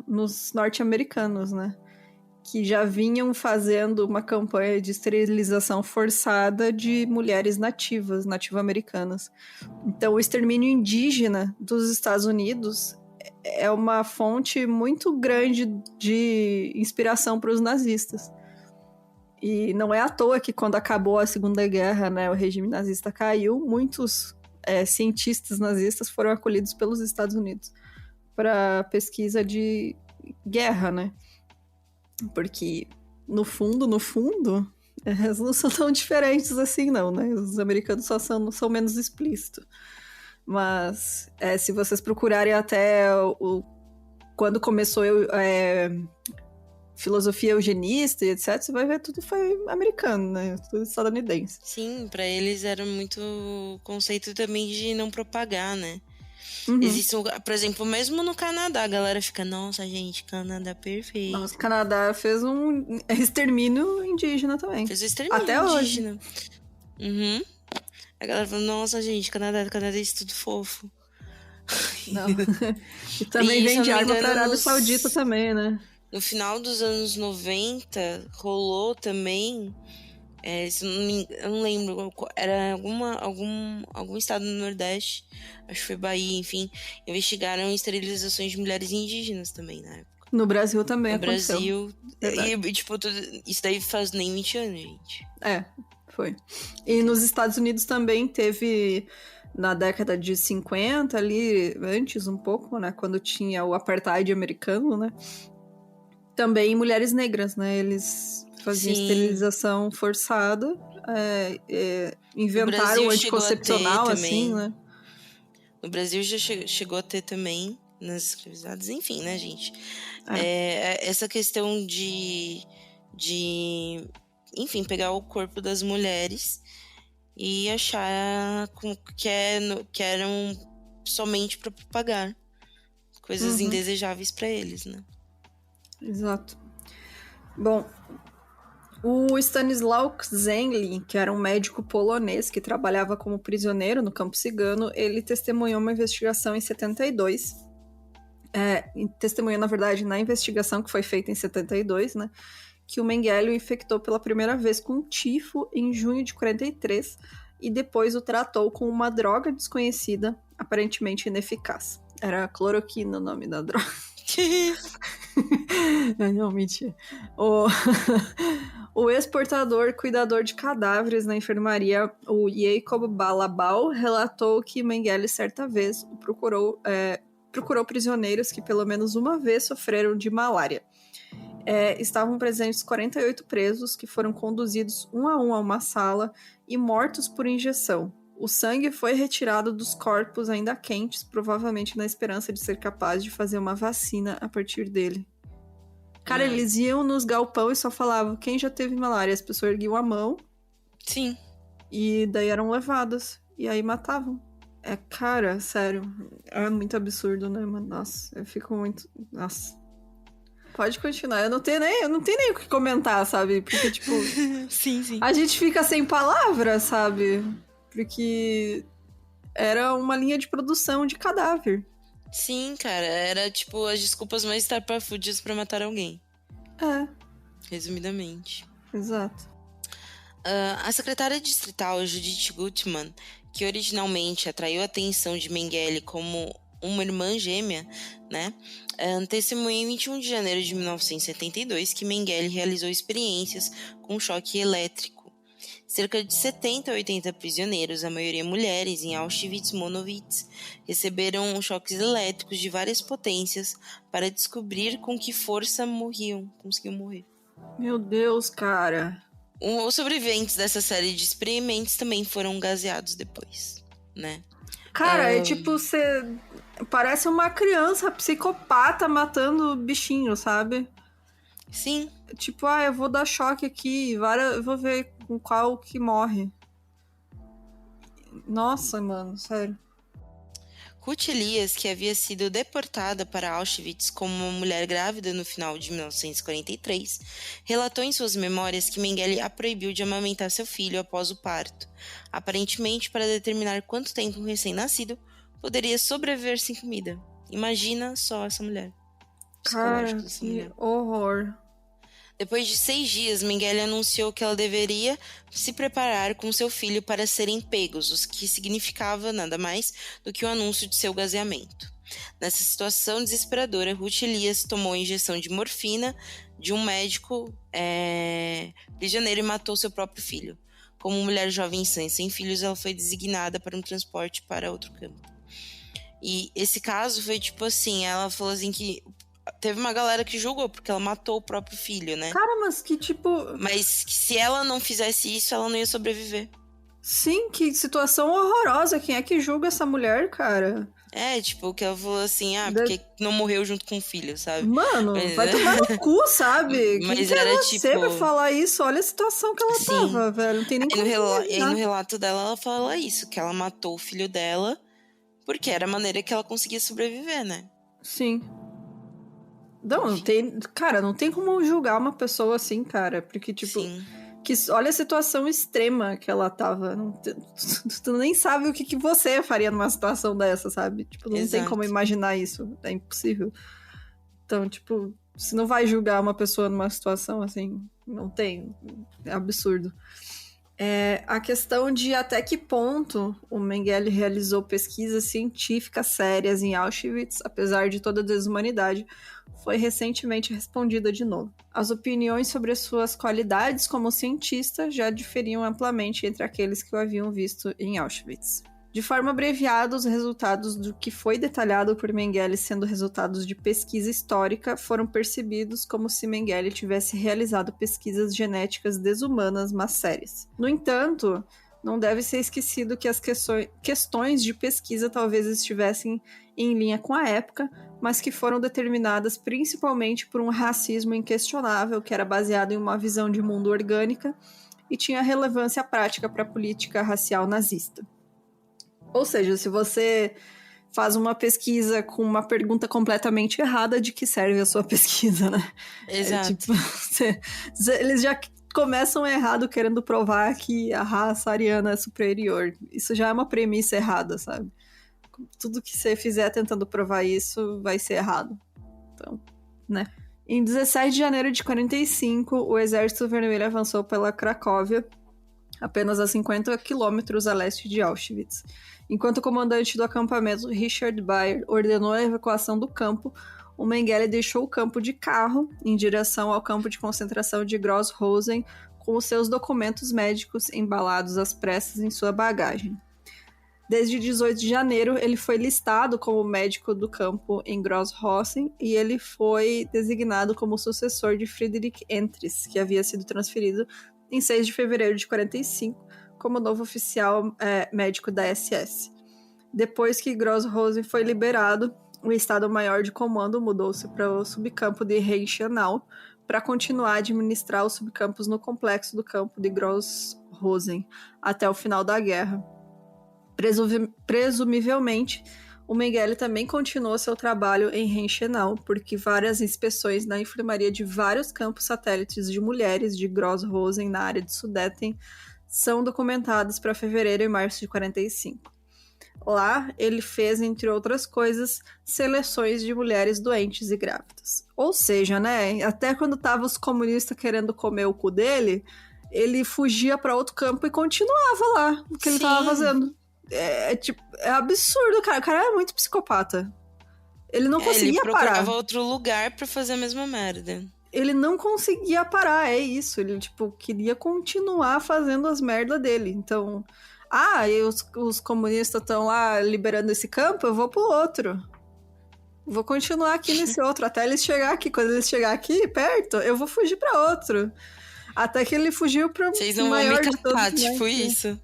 nos norte-americanos, né? Que já vinham fazendo uma campanha de esterilização forçada de mulheres nativas, nativo-americanas. Então, o extermínio indígena dos Estados Unidos é uma fonte muito grande de inspiração para os nazistas. E não é à toa que quando acabou a Segunda Guerra, né, o regime nazista caiu, muitos cientistas nazistas foram acolhidos pelos Estados Unidos para pesquisa de guerra, né? Porque, no fundo, eles não são tão diferentes assim, não, né? Os americanos só são menos explícitos. Mas se vocês procurarem até quando começou filosofia eugenista e etc., você vai ver tudo foi americano, né? Tudo estadunidense. Sim, pra eles era muito conceito também de não propagar, né? Uhum. Existe, por exemplo, mesmo no Canadá, a galera fica, nossa, gente, Canadá perfeito. Nossa, o Canadá fez um extermínio indígena também. Fez o extermínio até indígena. Hoje. Uhum. A galera fala, nossa, gente, Canadá é tudo fofo. Não. E também vende arma pra Arábia Saudita também, né? No final dos anos 90, rolou também, eu não lembro, era algum estado do Nordeste, acho que foi Bahia, enfim, investigaram esterilizações de mulheres indígenas também na época. No Brasil também no aconteceu. Brasil, e tipo, isso daí faz nem 20 anos, gente. Foi. E nos Estados Unidos também teve, na década de 50, ali, antes um pouco, né, quando tinha o apartheid americano, né, também mulheres negras, né, eles faziam esterilização forçada, inventaram o anticoncepcional, assim, né. No Brasil já chegou a ter também, nas escravizadas, enfim, né, gente? Essa questão de enfim, pegar o corpo das mulheres e achar que eram somente para propagar coisas indesejáveis para eles, né? Exato. Bom, o Stanisław Zemlin, que era um médico polonês que trabalhava como prisioneiro no campo cigano, ele testemunhou uma investigação em 72. Testemunhou, na verdade, na investigação que foi feita em 72, né? Que o Mengele o infectou pela primeira vez com tifo em junho de 43 e depois o tratou com uma droga desconhecida, aparentemente ineficaz. Era cloroquina o nome da droga. Não, mentira. O ex-portador cuidador de cadáveres na enfermaria, o Jacob Balabal, relatou que Mengele certa vez procurou prisioneiros que pelo menos uma vez sofreram de malária. Estavam presentes 48 presos que foram conduzidos um a uma sala e mortos por injeção. O sangue foi retirado dos corpos ainda quentes, provavelmente na esperança de ser capaz de fazer uma vacina a partir dele. Cara, eles iam nos galpão e só falavam quem já teve malária. As pessoas erguiam a mão. Sim. E daí eram levadas. E aí matavam. Cara, sério. É muito absurdo, né, mano? Nossa, eu fico muito... Nossa. Pode continuar. Eu não tenho nem o que comentar, sabe? Porque, tipo... sim. A gente fica sem palavras, sabe? Porque era uma linha de produção de cadáver. Sim, cara. Era, tipo, as desculpas mais estarpafúdias pra matar alguém. Resumidamente. Exato. A secretária distrital Judith Gutmann, que originalmente atraiu a atenção de Mengele como uma irmã gêmea, né? Testemunhou em 21 de janeiro de 1972 que Mengele realizou experiências com choque elétrico. Cerca de 70 a 80 prisioneiros, a maioria mulheres, em Auschwitz-Monowitz, receberam choques elétricos de várias potências para descobrir com que força conseguiam morrer. Meu Deus, cara. Os sobreviventes dessa série de experimentos também foram gaseados depois, né? Cara, tipo, você parece uma criança psicopata matando bichinho, sabe? Sim. Tipo, eu vou dar choque aqui, eu vou ver com qual que morre. Nossa, mano, sério. Ruth Elias, que havia sido deportada para Auschwitz como uma mulher grávida no final de 1943, relatou em suas memórias que Mengele a proibiu de amamentar seu filho após o parto, aparentemente para determinar quanto tempo um recém-nascido poderia sobreviver sem comida. Imagina só essa mulher. Cara, que horror. Depois de 6 dias, Mengele anunciou que ela deveria se preparar com seu filho para serem pegos, o que significava nada mais do que o anúncio de seu gaseamento. Nessa situação desesperadora, Ruth Elias tomou a injeção de morfina de um médico prisioneiro e matou seu próprio filho. Como mulher jovem sã e sem filhos, ela foi designada para um transporte para outro campo. E esse caso foi tipo assim, ela falou assim que teve uma galera que julgou porque ela matou o próprio filho, né? Cara, mas que tipo... Mas que se ela não fizesse isso, ela não ia sobreviver. Sim, que situação horrorosa. Quem é que julga essa mulher, cara? Tipo, que ela falou assim, porque não morreu junto com o filho, sabe? Mano, Mas, vai tomar no cu, sabe? Quem mas que é era você pra falar isso? Olha a situação que ela sim. tava, velho. Não tem nem como E aí no imaginar. relato dela, ela fala isso, que ela matou o filho dela porque era a maneira que ela conseguia sobreviver, né? Sim. Não tem... Cara, não tem como julgar uma pessoa assim, cara. Porque, tipo... Sim. Olha a situação extrema que ela tava. Tu nem sabe o que você faria numa situação dessa, sabe? Tipo, não tem como imaginar isso. É impossível. Então, tipo, se não vai julgar uma pessoa numa situação assim, não tem. É absurdo. A questão de até que ponto o Mengele realizou pesquisas científicas sérias em Auschwitz, apesar de toda a desumanidade, foi recentemente respondida de novo. As opiniões sobre as suas qualidades como cientista já diferiam amplamente entre aqueles que o haviam visto em Auschwitz. De forma abreviada, os resultados do que foi detalhado por Mengele sendo resultados de pesquisa histórica foram percebidos como se Mengele tivesse realizado pesquisas genéticas desumanas, mas sérias. No entanto, não deve ser esquecido que as questões de pesquisa talvez estivessem em linha com a época, mas que foram determinadas principalmente por um racismo inquestionável que era baseado em uma visão de mundo orgânica e tinha relevância prática para a política racial nazista. Ou seja, se você faz uma pesquisa com uma pergunta completamente errada, de que serve a sua pesquisa, né? Exato. Eles já começam errado querendo provar que a raça ariana é superior. Isso já é uma premissa errada, sabe? Tudo que você fizer tentando provar isso vai ser errado. Então, né? Em 17 de janeiro de 45, o Exército Vermelho avançou pela Cracóvia, apenas a 50 quilômetros a leste de Auschwitz. Enquanto o comandante do acampamento, Richard Baer, ordenou a evacuação do campo, o Mengele deixou o campo de carro em direção ao campo de concentração de Gross-Rosen com os seus documentos médicos embalados às pressas em sua bagagem. Desde 18 de janeiro, ele foi listado como médico do campo em Gross-Rosen e ele foi designado como sucessor de Friedrich Entries, que havia sido transferido em 6 de fevereiro de 45, como novo oficial médico da SS. Depois que Gross-Rosen foi liberado, o Estado-Maior de Comando mudou-se para o subcampo de Reichenau para continuar a administrar os subcampos no complexo do campo de Gross-Rosen até o final da guerra. Presumivelmente, o Mengele também continuou seu trabalho em Reichenau, porque várias inspeções na enfermaria de vários campos satélites de mulheres de Gross-Rosen na área de Sudeten são documentadas para fevereiro e março de 45. Lá, ele fez, entre outras coisas, seleções de mulheres doentes e grávidas. Ou seja, né, até quando estavam os comunistas querendo comer o cu dele, ele fugia para outro campo e continuava lá o que ele estava fazendo. É absurdo, cara. O cara é muito psicopata. Ele não conseguia parar. Ele procurava outro lugar pra fazer a mesma merda. Ele não conseguia parar, é isso. Ele, queria continuar fazendo as merdas dele. Então, e os comunistas estão lá liberando esse campo, eu vou pro outro. Vou continuar aqui nesse outro, até eles chegar aqui. Quando eles chegar aqui, perto, eu vou fugir pra outro. Até que ele fugiu pro maior de todos. Vocês não vão me catar, tipo isso.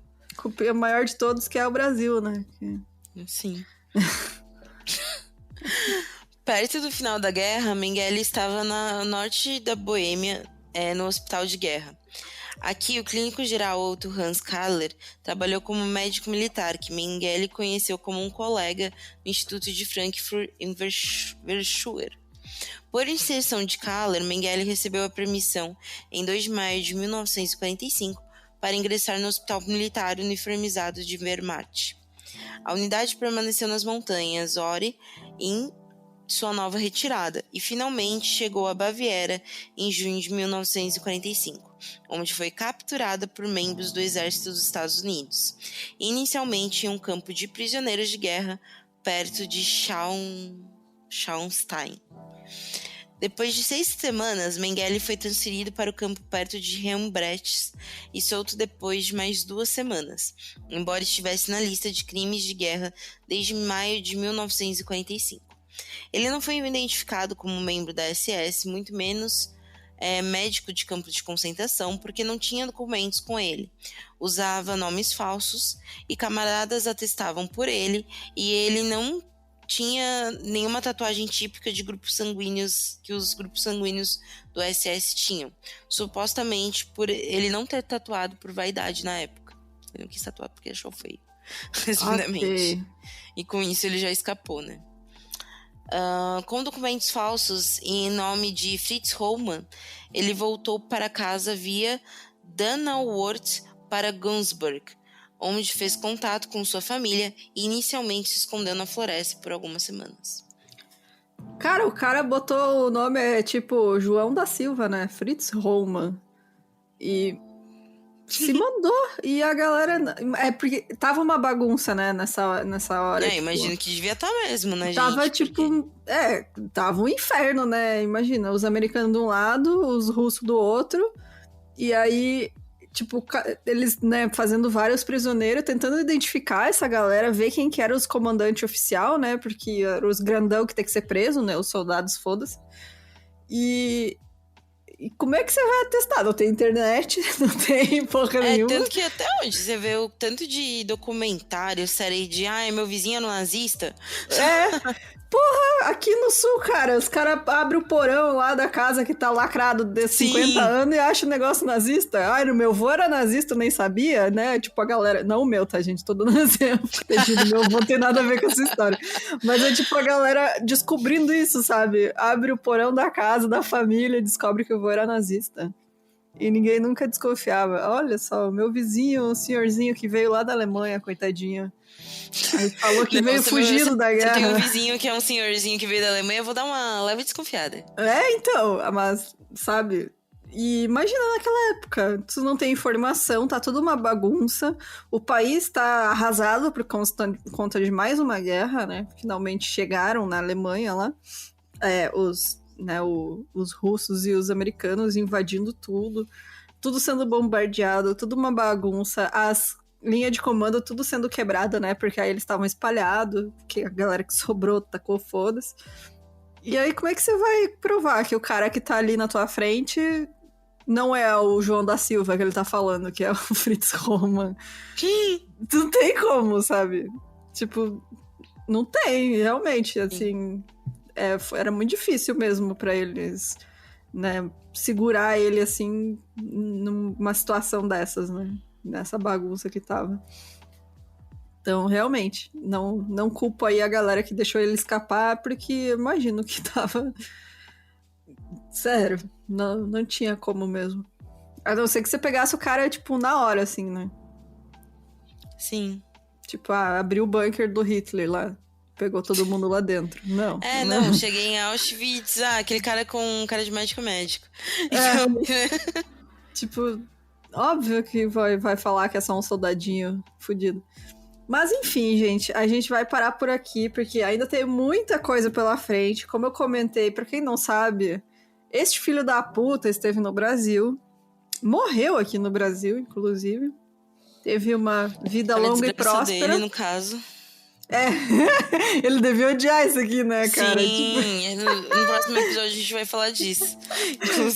O maior de todos, que é o Brasil, né? Sim. Perto do final da guerra, Mengele estava no norte da Boêmia, no hospital de guerra. Aqui, o clínico geral Otto Hans Kahler trabalhou como médico militar, que Mengele conheceu como um colega no Instituto de Frankfurt em Verschuer. Por intercessão de Kahler, Mengele recebeu a permissão, em 2 de maio de 1945, para ingressar no hospital militar uniformizado de Wehrmacht. A unidade permaneceu nas montanhas Ore em sua nova retirada e finalmente chegou à Baviera em junho de 1945, onde foi capturada por membros do exército dos Estados Unidos, inicialmente em um campo de prisioneiros de guerra perto de Schauenstein. Depois de 6 semanas, Mengele foi transferido para o campo perto de Helmbrechts e solto depois de mais 2 semanas, embora estivesse na lista de crimes de guerra desde maio de 1945. Ele não foi identificado como membro da SS, muito menos médico de campo de concentração porque não tinha documentos com ele. Usava nomes falsos e camaradas atestavam por ele, e ele não tinha nenhuma tatuagem típica de grupos sanguíneos que os grupos sanguíneos do SS tinham. Supostamente por ele não ter tatuado por vaidade na época. Ele não quis tatuar porque achou feio. Resumidamente. Ok. E com isso ele já escapou, né? Com documentos falsos e em nome de Fritz Hohmann, ele voltou para casa via Donauwörth para Günzburg, onde fez contato com sua família e inicialmente se escondeu na floresta por algumas semanas. Cara, o cara botou o nome, tipo, João da Silva, né? Fritz Hohmann. E se mandou. E a galera... porque tava uma bagunça, né? Nessa hora. Tipo, imagino que devia estar mesmo, né, tava, gente? tipo... Porque... tava um inferno, né? Imagina, os americanos de um lado, os russos do outro. E aí... Tipo, eles, né, fazendo vários prisioneiros, tentando identificar essa galera, ver quem que era os comandantes oficial, né? Porque eram os grandão que tem que ser preso, né? Os soldados, foda-se. E como é que você vai atestar? Não tem internet, não tem porra nenhuma. Tanto que até hoje você vê o tanto de documentário, série de meu vizinho é nazista. Porra, aqui no sul, cara, os caras abrem o porão lá da casa que tá lacrado de 50 anos e acham o negócio nazista. Ai, no meu avô era nazista, eu nem sabia, né? Tipo, a galera... Não o meu, tá, gente? Tô dando exemplo. O meu avô não tem nada a ver com essa história. Mas é tipo a galera descobrindo isso, sabe? Abre o porão da casa, da família e descobre que o avô era nazista. E ninguém nunca desconfiava. Olha só, o meu vizinho, um senhorzinho que veio lá da Alemanha, coitadinho. Aí falou que veio fugindo da guerra. Você tem um vizinho que é um senhorzinho que veio da Alemanha, eu vou dar uma leve desconfiada. Então, mas, sabe? E imagina naquela época, tu não tem informação, tá tudo uma bagunça, o país tá arrasado por conta de mais uma guerra, né? Finalmente chegaram na Alemanha lá, os russos e os americanos invadindo tudo sendo bombardeado, tudo uma bagunça, as linhas de comando tudo sendo quebrada, né? Porque aí eles estavam espalhados, que a galera que sobrou tacou foda-se. E aí como é que você vai provar que o cara que tá ali na tua frente não é o João da Silva que ele tá falando, que é o Fritz Hohmann? Não tem como, sabe? Tipo, não tem, realmente, assim... era muito difícil mesmo pra eles, né, segurar ele, assim, numa situação dessas, né? Nessa bagunça que tava. Então, realmente, não culpo aí a galera que deixou ele escapar, porque eu imagino que tava... Sério, não tinha como mesmo. A não ser que você pegasse o cara, tipo, na hora, assim, né? Sim. Tipo, abriu o bunker do Hitler lá. Pegou todo mundo lá dentro. Não. Não, cheguei em Auschwitz, aquele cara com cara de médico. Então... Tipo, óbvio que vai falar que é só um soldadinho fudido. Mas enfim, gente, a gente vai parar por aqui, porque ainda tem muita coisa pela frente. Como eu comentei, pra quem não sabe, este filho da puta esteve no Brasil, morreu aqui no Brasil, inclusive. Teve uma vida longa e próspera. Dele, no caso. Ele devia odiar isso aqui, né, cara? Sim, no próximo episódio a gente vai falar disso.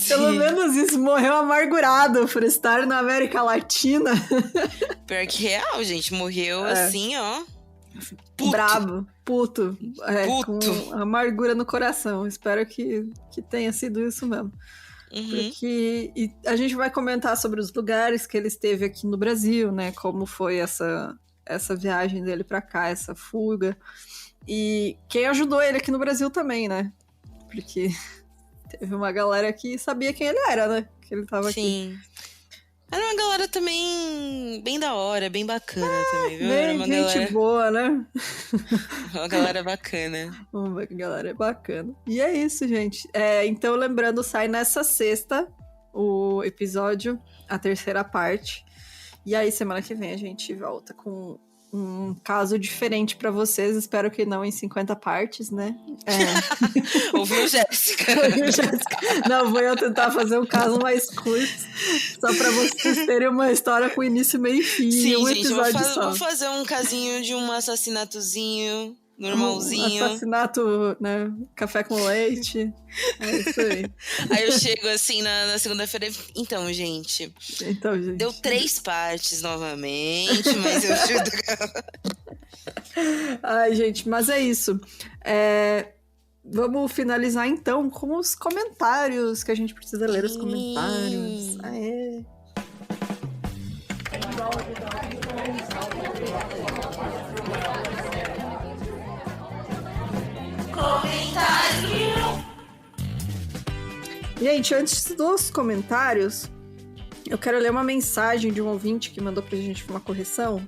Pelo menos isso, morreu amargurado por estar na América Latina. Pior que real, gente, morreu assim, ó. Puto. Brabo, puto. Com amargura no coração. Espero que tenha sido isso mesmo. Porque a gente vai comentar sobre os lugares que ele esteve aqui no Brasil, né? Como foi essa viagem dele pra cá, essa fuga. E quem ajudou ele aqui no Brasil também, né? Porque teve uma galera que sabia quem ele era, né? Que ele tava aqui. Sim. Era uma galera também bem da hora, bem bacana também, viu? Bem, era uma gente galera... boa, né? Uma galera bacana. Uma galera bacana. E é isso, gente. Então, lembrando, sai nessa sexta o episódio, a terceira parte. E aí, semana que vem, a gente volta com um caso diferente pra vocês. Espero que não em 50 partes, né? Ouviu, Jéssica? Não, vou eu tentar fazer um caso mais curto. Só pra vocês terem uma história com início, meio e fim. Sim, um gente, episódio só. Vou fazer um casinho de um assassinato normalzinho. Assassinato, né? Café com leite. É isso aí. Aí eu chego assim na segunda-feira. Então, gente. Deu 3 partes novamente, mas eu ajudo. Ai, gente, mas é isso. Vamos finalizar então com os comentários, que a gente precisa ler os comentários. Aê! Gente, antes dos comentários, eu quero ler uma mensagem de um ouvinte que mandou pra gente uma correção,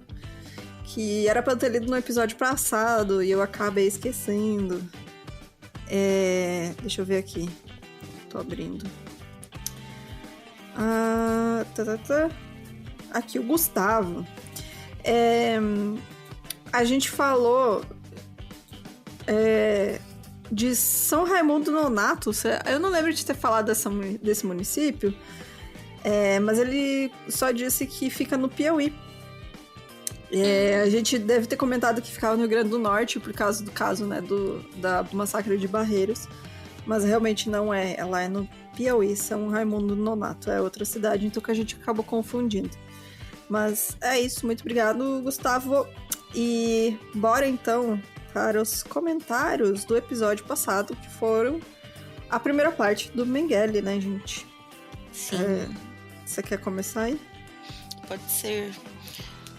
que era pra eu ter lido no episódio passado e eu acabei esquecendo. Deixa eu ver aqui. Tô abrindo. Aqui, o Gustavo. A gente falou de São Raimundo Nonato. Eu não lembro de ter falado desse município, mas ele só disse que fica no Piauí. A gente deve ter comentado que ficava no Rio Grande do Norte por causa do caso, né, do massacre de Barreiros, mas realmente não é. Ela é no Piauí, São Raimundo Nonato, é outra cidade, então que a gente acabou confundindo. Mas é isso, muito obrigado, Gustavo. E bora então para os comentários do episódio passado, que foram a primeira parte do Mengele, né, gente? Sim. Você quer começar aí? Pode ser.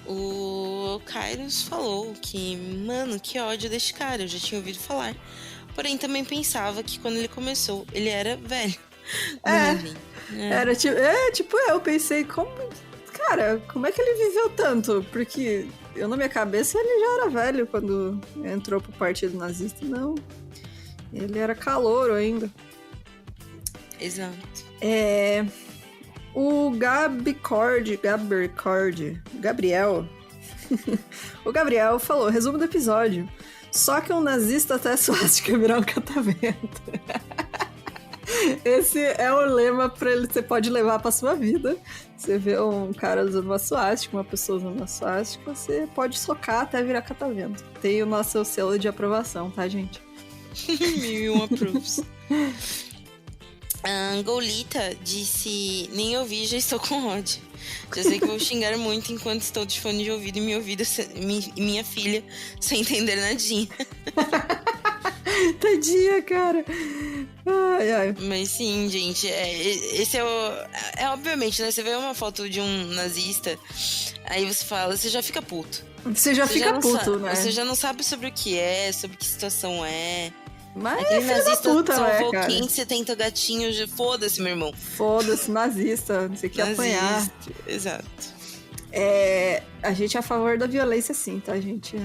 O Kairos falou que, mano, que ódio deste cara, eu já tinha ouvido falar. Porém, também pensava que quando ele começou, ele era velho. Era tipo, eu pensei, cara, como é que ele viveu tanto? Porque eu, na minha cabeça, ele já era velho quando entrou pro partido nazista. Não, ele era calouro ainda. Exato. O Gabriel. O Gabriel falou, resumo do episódio. Só que um nazista até suástica virar um catavento. Esse é o lema pra ele, você pode levar pra sua vida. Você vê um cara usando uma suástica, uma pessoa usando uma suástica, você pode socar até virar catavento. Tem o nosso selo de aprovação, tá, gente? 1001 approves. A Angolita disse, nem ouvi, já estou com ódio. Já sei que vou xingar muito enquanto estou de fone de ouvido e minha filha sem entender nadinha. Tadinha, cara. Ai. Mas sim, gente, esse é obviamente, né? Você vê uma foto de um nazista, aí você fala, você já fica puto. Você já fica puto, né? Você já não sabe sobre o que é, sobre que situação é. Mas aquele nazista puta, salvou né, 570 gatinhos, foda-se, meu irmão. Foda-se, nazista, não sei o que apanhar. Exato. A gente é a favor da violência, sim, tá, gente?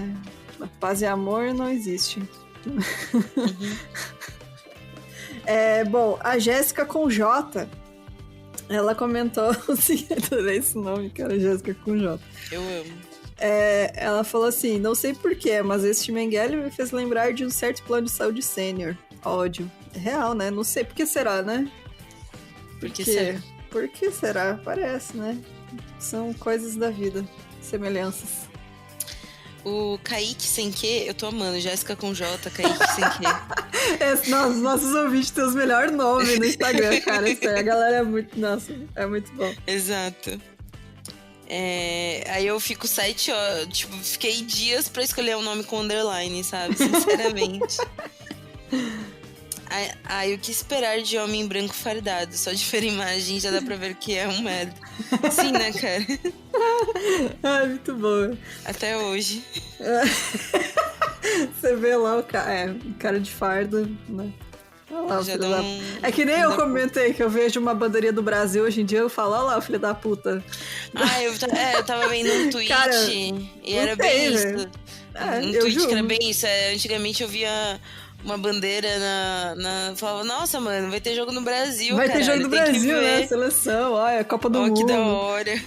Paz e amor não existe. Uhum. Bom, a Jéssica com J, ela comentou o seguinte, esse nome, cara, Jéssica com J. Eu amo. Ela falou assim, não sei porquê, mas esse Mengele me fez lembrar de um certo plano de saúde sênior. Ódio. É real, né? Não sei por que será, né? Por que será? Por que será? Parece, né? São coisas da vida. Semelhanças. O Kaique sem que, eu tô amando. Jéssica com J, Kaique sem que. Nossos ouvintes têm os melhores nomes no Instagram, cara. Isso aí, a galera é muito... Nossa, é muito bom. Exato. Aí eu fico 7 horas, tipo, fiquei dias pra escolher um nome com underline, sabe? Sinceramente. Aí o que esperar de homem branco fardado? Só de ver a imagem já dá pra ver que é um merda. Sim, né, cara? Ai, muito bom. Até hoje. Você vê lá o cara de farda, né? Olha lá, já É que nem eu comentei que eu vejo uma bandeirinha do Brasil hoje em dia, eu falo, olha lá o filho da puta. Eu tava vendo um tweet cara, e era bem isso. Um tweet que era bem isso. Antigamente eu via uma bandeira falava, nossa, mano, vai ter jogo no Brasil, vai caralho, ter jogo no Brasil, né? Seleção, olha, Copa do Mundo. Que da hora.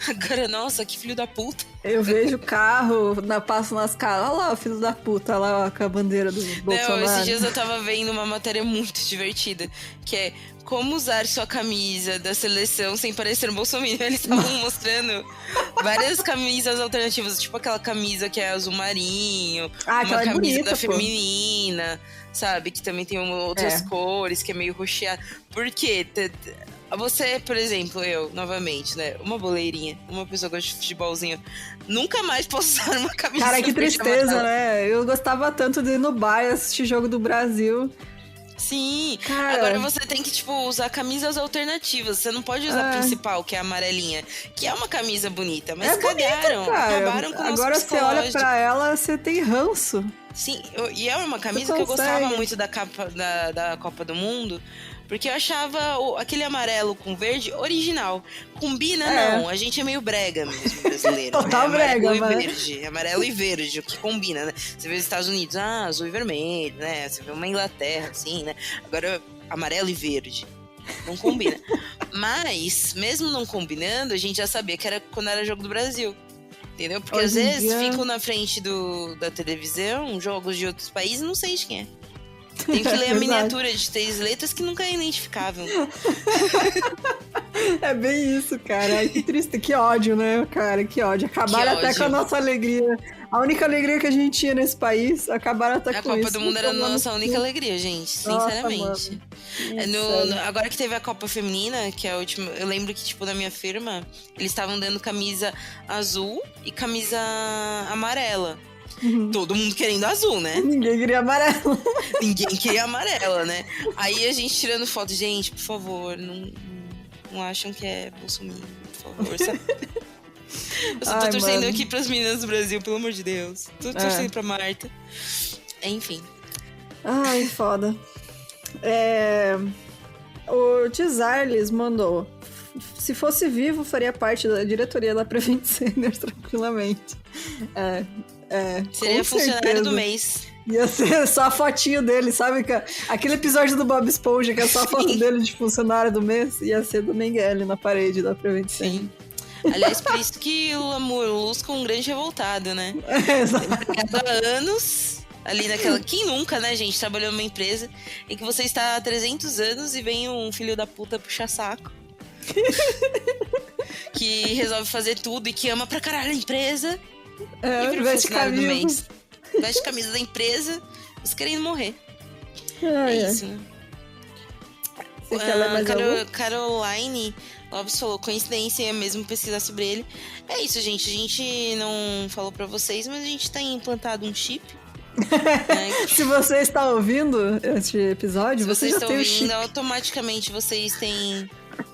Agora, nossa, que filho da puta. Eu vejo carro, passo nas caras, olha lá o filho da puta, olha lá com a bandeira do Bolsonaro. Esses dias eu tava vendo uma matéria muito divertida, que é como usar sua camisa da seleção sem parecer um bolsominion. Eles estavam mostrando várias camisas alternativas, tipo aquela camisa que é azul marinho, Ah, uma camisa bonita, da feminina, sabe? Que também tem outras cores, que é meio roxeada. Por quê? Você, por exemplo, eu, novamente, né? Uma boleirinha, uma pessoa que gosta de futebolzinho, nunca mais posso usar uma camisa. Cara, que tristeza, né? Eu gostava tanto de ir no bar assistir jogo do Brasil. Sim, cara, agora você tem que, tipo, usar camisas alternativas. Você não pode usar a principal, que é a amarelinha, que é uma camisa bonita, mas cagaram, bonita, acabaram com o nosso agora você olha pra ela, você tem ranço. Sim, e é uma camisa que eu gostava muito da capa da Copa do Mundo, porque eu achava aquele amarelo com verde original. Combina, não. A gente é meio brega mesmo, brasileiro. Total brega, amarelo e verde, o que combina, né? Você vê os Estados Unidos, azul e vermelho, né? Você vê uma Inglaterra, assim, né? Agora, amarelo e verde. Não combina. Mas, mesmo não combinando, a gente já sabia que era quando era jogo do Brasil. Entendeu? Porque às vezes ficam na frente da televisão jogos de outros países e não sei de quem é. Tem que ler a miniatura de 3 letras que nunca é identificável. É bem isso, cara. Ai, que triste, que ódio, né, cara? Que ódio. Acabaram até com a nossa alegria. A única alegria que a gente tinha nesse país, acabaram até com isso. A Copa do Mundo era a nossa única alegria, gente. Sinceramente. Agora que teve a Copa Feminina, que é a última... Eu lembro que, tipo, na minha firma, eles estavam dando camisa azul e camisa amarela. Todo mundo querendo azul, né? Ninguém queria amarelo. Ninguém queria amarela, né? Aí a gente tirando foto. Gente, por favor, não acham que é bolsominion, por favor, sabe? Eu só tô torcendo aqui pras meninas do Brasil, pelo amor de Deus. Tô torcendo pra Marta. Enfim. Ai, foda. O Tizarles mandou: se fosse vivo, faria parte da diretoria da Prevent Senior tranquilamente. Seria funcionário do mês. Ia ser só a fotinho dele, sabe? Aquele episódio do Bob Esponja, que é só a foto dele de funcionário do mês, ia ser do Mengele na parede da Prevent Senior. Sim. Aliás, por isso que o Luz com um grande revoltado, né? Há anos, ali naquela... Quem nunca, né, gente, trabalhou numa empresa em que você está há 300 anos e vem um filho da puta puxar saco. Que resolve fazer tudo e que ama pra caralho a empresa. E veste camisa do mês. Veste camisa da empresa, os querendo morrer. Isso, né? Você quer ler mais Caroline Lopes falou, coincidência mesmo pesquisar sobre ele. É isso, gente. A gente não falou pra vocês, mas a gente tá implantado um chip. Né? Se você está ouvindo este episódio, você já tem o chip. Se vocês estão ouvindo, automaticamente vocês têm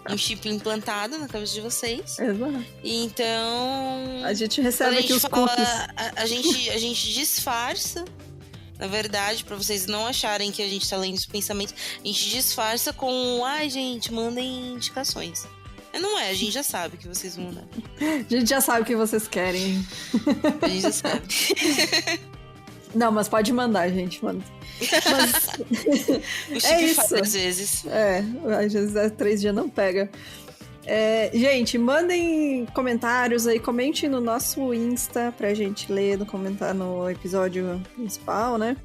um chip implantado na cabeça de vocês. Exato. Então... A gente recebe aqui os cookies. A gente disfarça, na verdade, pra vocês não acharem que a gente tá lendo os pensamentos, a gente disfarça com, gente, mandem indicações. Não é, a gente já sabe que vocês vão mandar. A gente já sabe o que vocês querem. A gente já sabe. Não, mas pode mandar, gente, manda. O chip falha às vezes. Às vezes 3 dias não pega. Gente, mandem comentários aí, comentem no nosso Insta pra gente ler, comentar no episódio principal, né?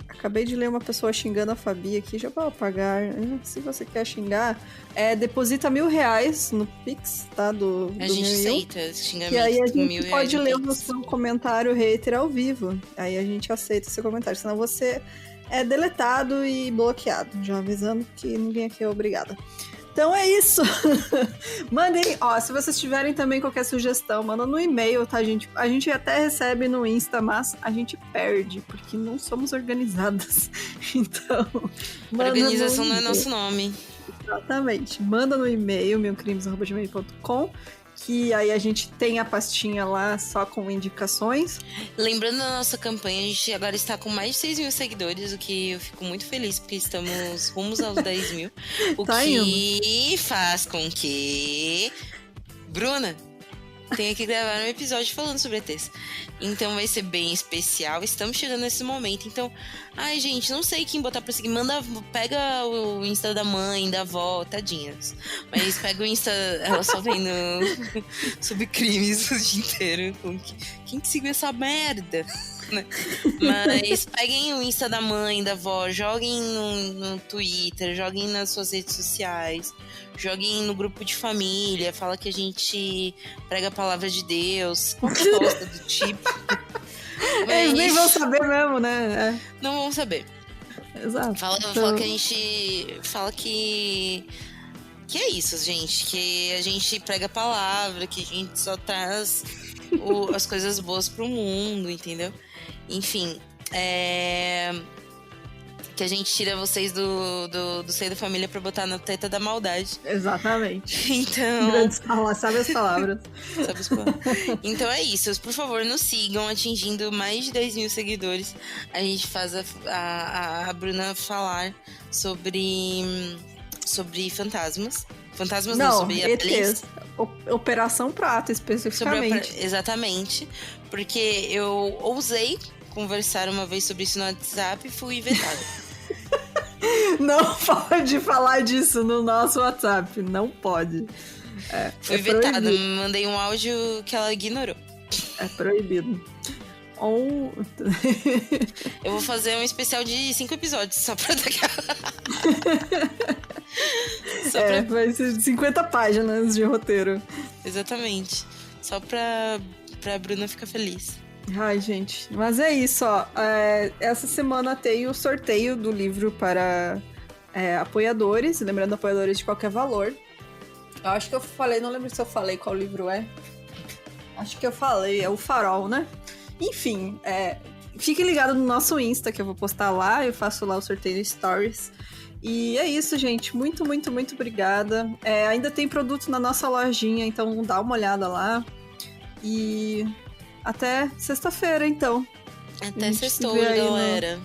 Acabei de ler uma pessoa xingando a Fabi aqui, já vou apagar. Se você quer xingar, deposita R$1.000 no Pix, tá? A gente aceita xingamento. E aí a gente pode ler o seu comentário hater ao vivo. Aí a gente aceita o seu comentário, senão você é deletado e bloqueado. Já avisando que ninguém aqui é obrigada. Então é isso. Mandem, se vocês tiverem também qualquer sugestão, manda no e-mail, tá, gente? A gente até recebe no Insta, mas a gente perde, porque não somos organizadas. Então, organização não é nosso nome. Exatamente. Manda no e-mail, meucrimes@gmail.com, que aí a gente tem a pastinha lá só com indicações. Lembrando da nossa campanha, a gente agora está com mais de 6.000 seguidores, o que eu fico muito feliz, porque estamos rumos aos 10.000. O que faz com que... Bruna, tenha que gravar um episódio falando sobre ETs. Então vai ser bem especial. Estamos chegando nesse momento. Então, ai, gente, não sei quem botar pra seguir. Pega o Insta da mãe, da avó, tadinhas. Mas pega o Insta, ela só vendo sobre crimes o dia inteiro. Quem que seguiu essa merda? Mas peguem o Insta da mãe, da avó, joguem no Twitter, joguem nas suas redes sociais, joguem no grupo de família, fala que a gente prega a palavra de Deus, qualquer coisa do tipo. Eles nem vão saber mesmo, né? Não vão saber. Exato. Fala que a gente fala que é isso, gente, que a gente prega a palavra, que a gente só traz as coisas boas pro mundo, entendeu? Enfim, que a gente tira vocês do seio da família pra botar na teta da maldade. Exatamente. Então... Grandes palavras, sabe as palavras. Sabe as palavras. Então é isso. Por favor, nos sigam, atingindo mais de 10 mil seguidores. A gente faz a Bruna falar sobre fantasmas. Fantasmas não, sobre ETs. Operação Prato, especificamente. Exatamente. Porque eu ousei conversar uma vez sobre isso no WhatsApp e fui vetada. Não pode falar disso no nosso WhatsApp. Não pode. Fui vetada. Mandei um áudio que ela ignorou. É proibido. Eu vou fazer um especial de 5 episódios só pra vai ser 50 páginas de roteiro. Exatamente. Só pra Bruna ficar feliz. Ai, gente. Mas é isso, ó. Essa semana tem o sorteio do livro para apoiadores. Lembrando, apoiadores de qualquer valor. Eu acho que eu falei, não lembro se eu falei qual livro é. Acho que eu falei, é o Farol, né? Enfim, fique ligado no nosso Insta, que eu vou postar lá. Eu faço lá o sorteio Stories. E é isso, gente. Muito, muito, muito obrigada. Ainda tem produto na nossa lojinha, então dá uma olhada lá. E até sexta-feira, então. Até sexta-feira, galera.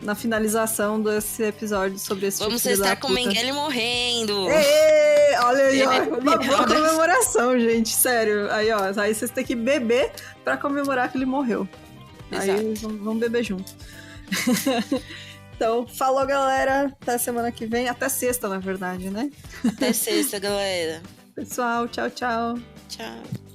Na finalização desse episódio sobre esse Vamos estar com o Mengele morrendo. Olha aí, ó. Uma boa comemoração, gente. Sério. Aí, ó. Aí vocês têm que beber pra comemorar que ele morreu. Exato. Aí vamos beber junto. Então, falou, galera. Até semana que vem. Até sexta, na verdade, né? Até sexta, galera. Pessoal, tchau, tchau. Tchau.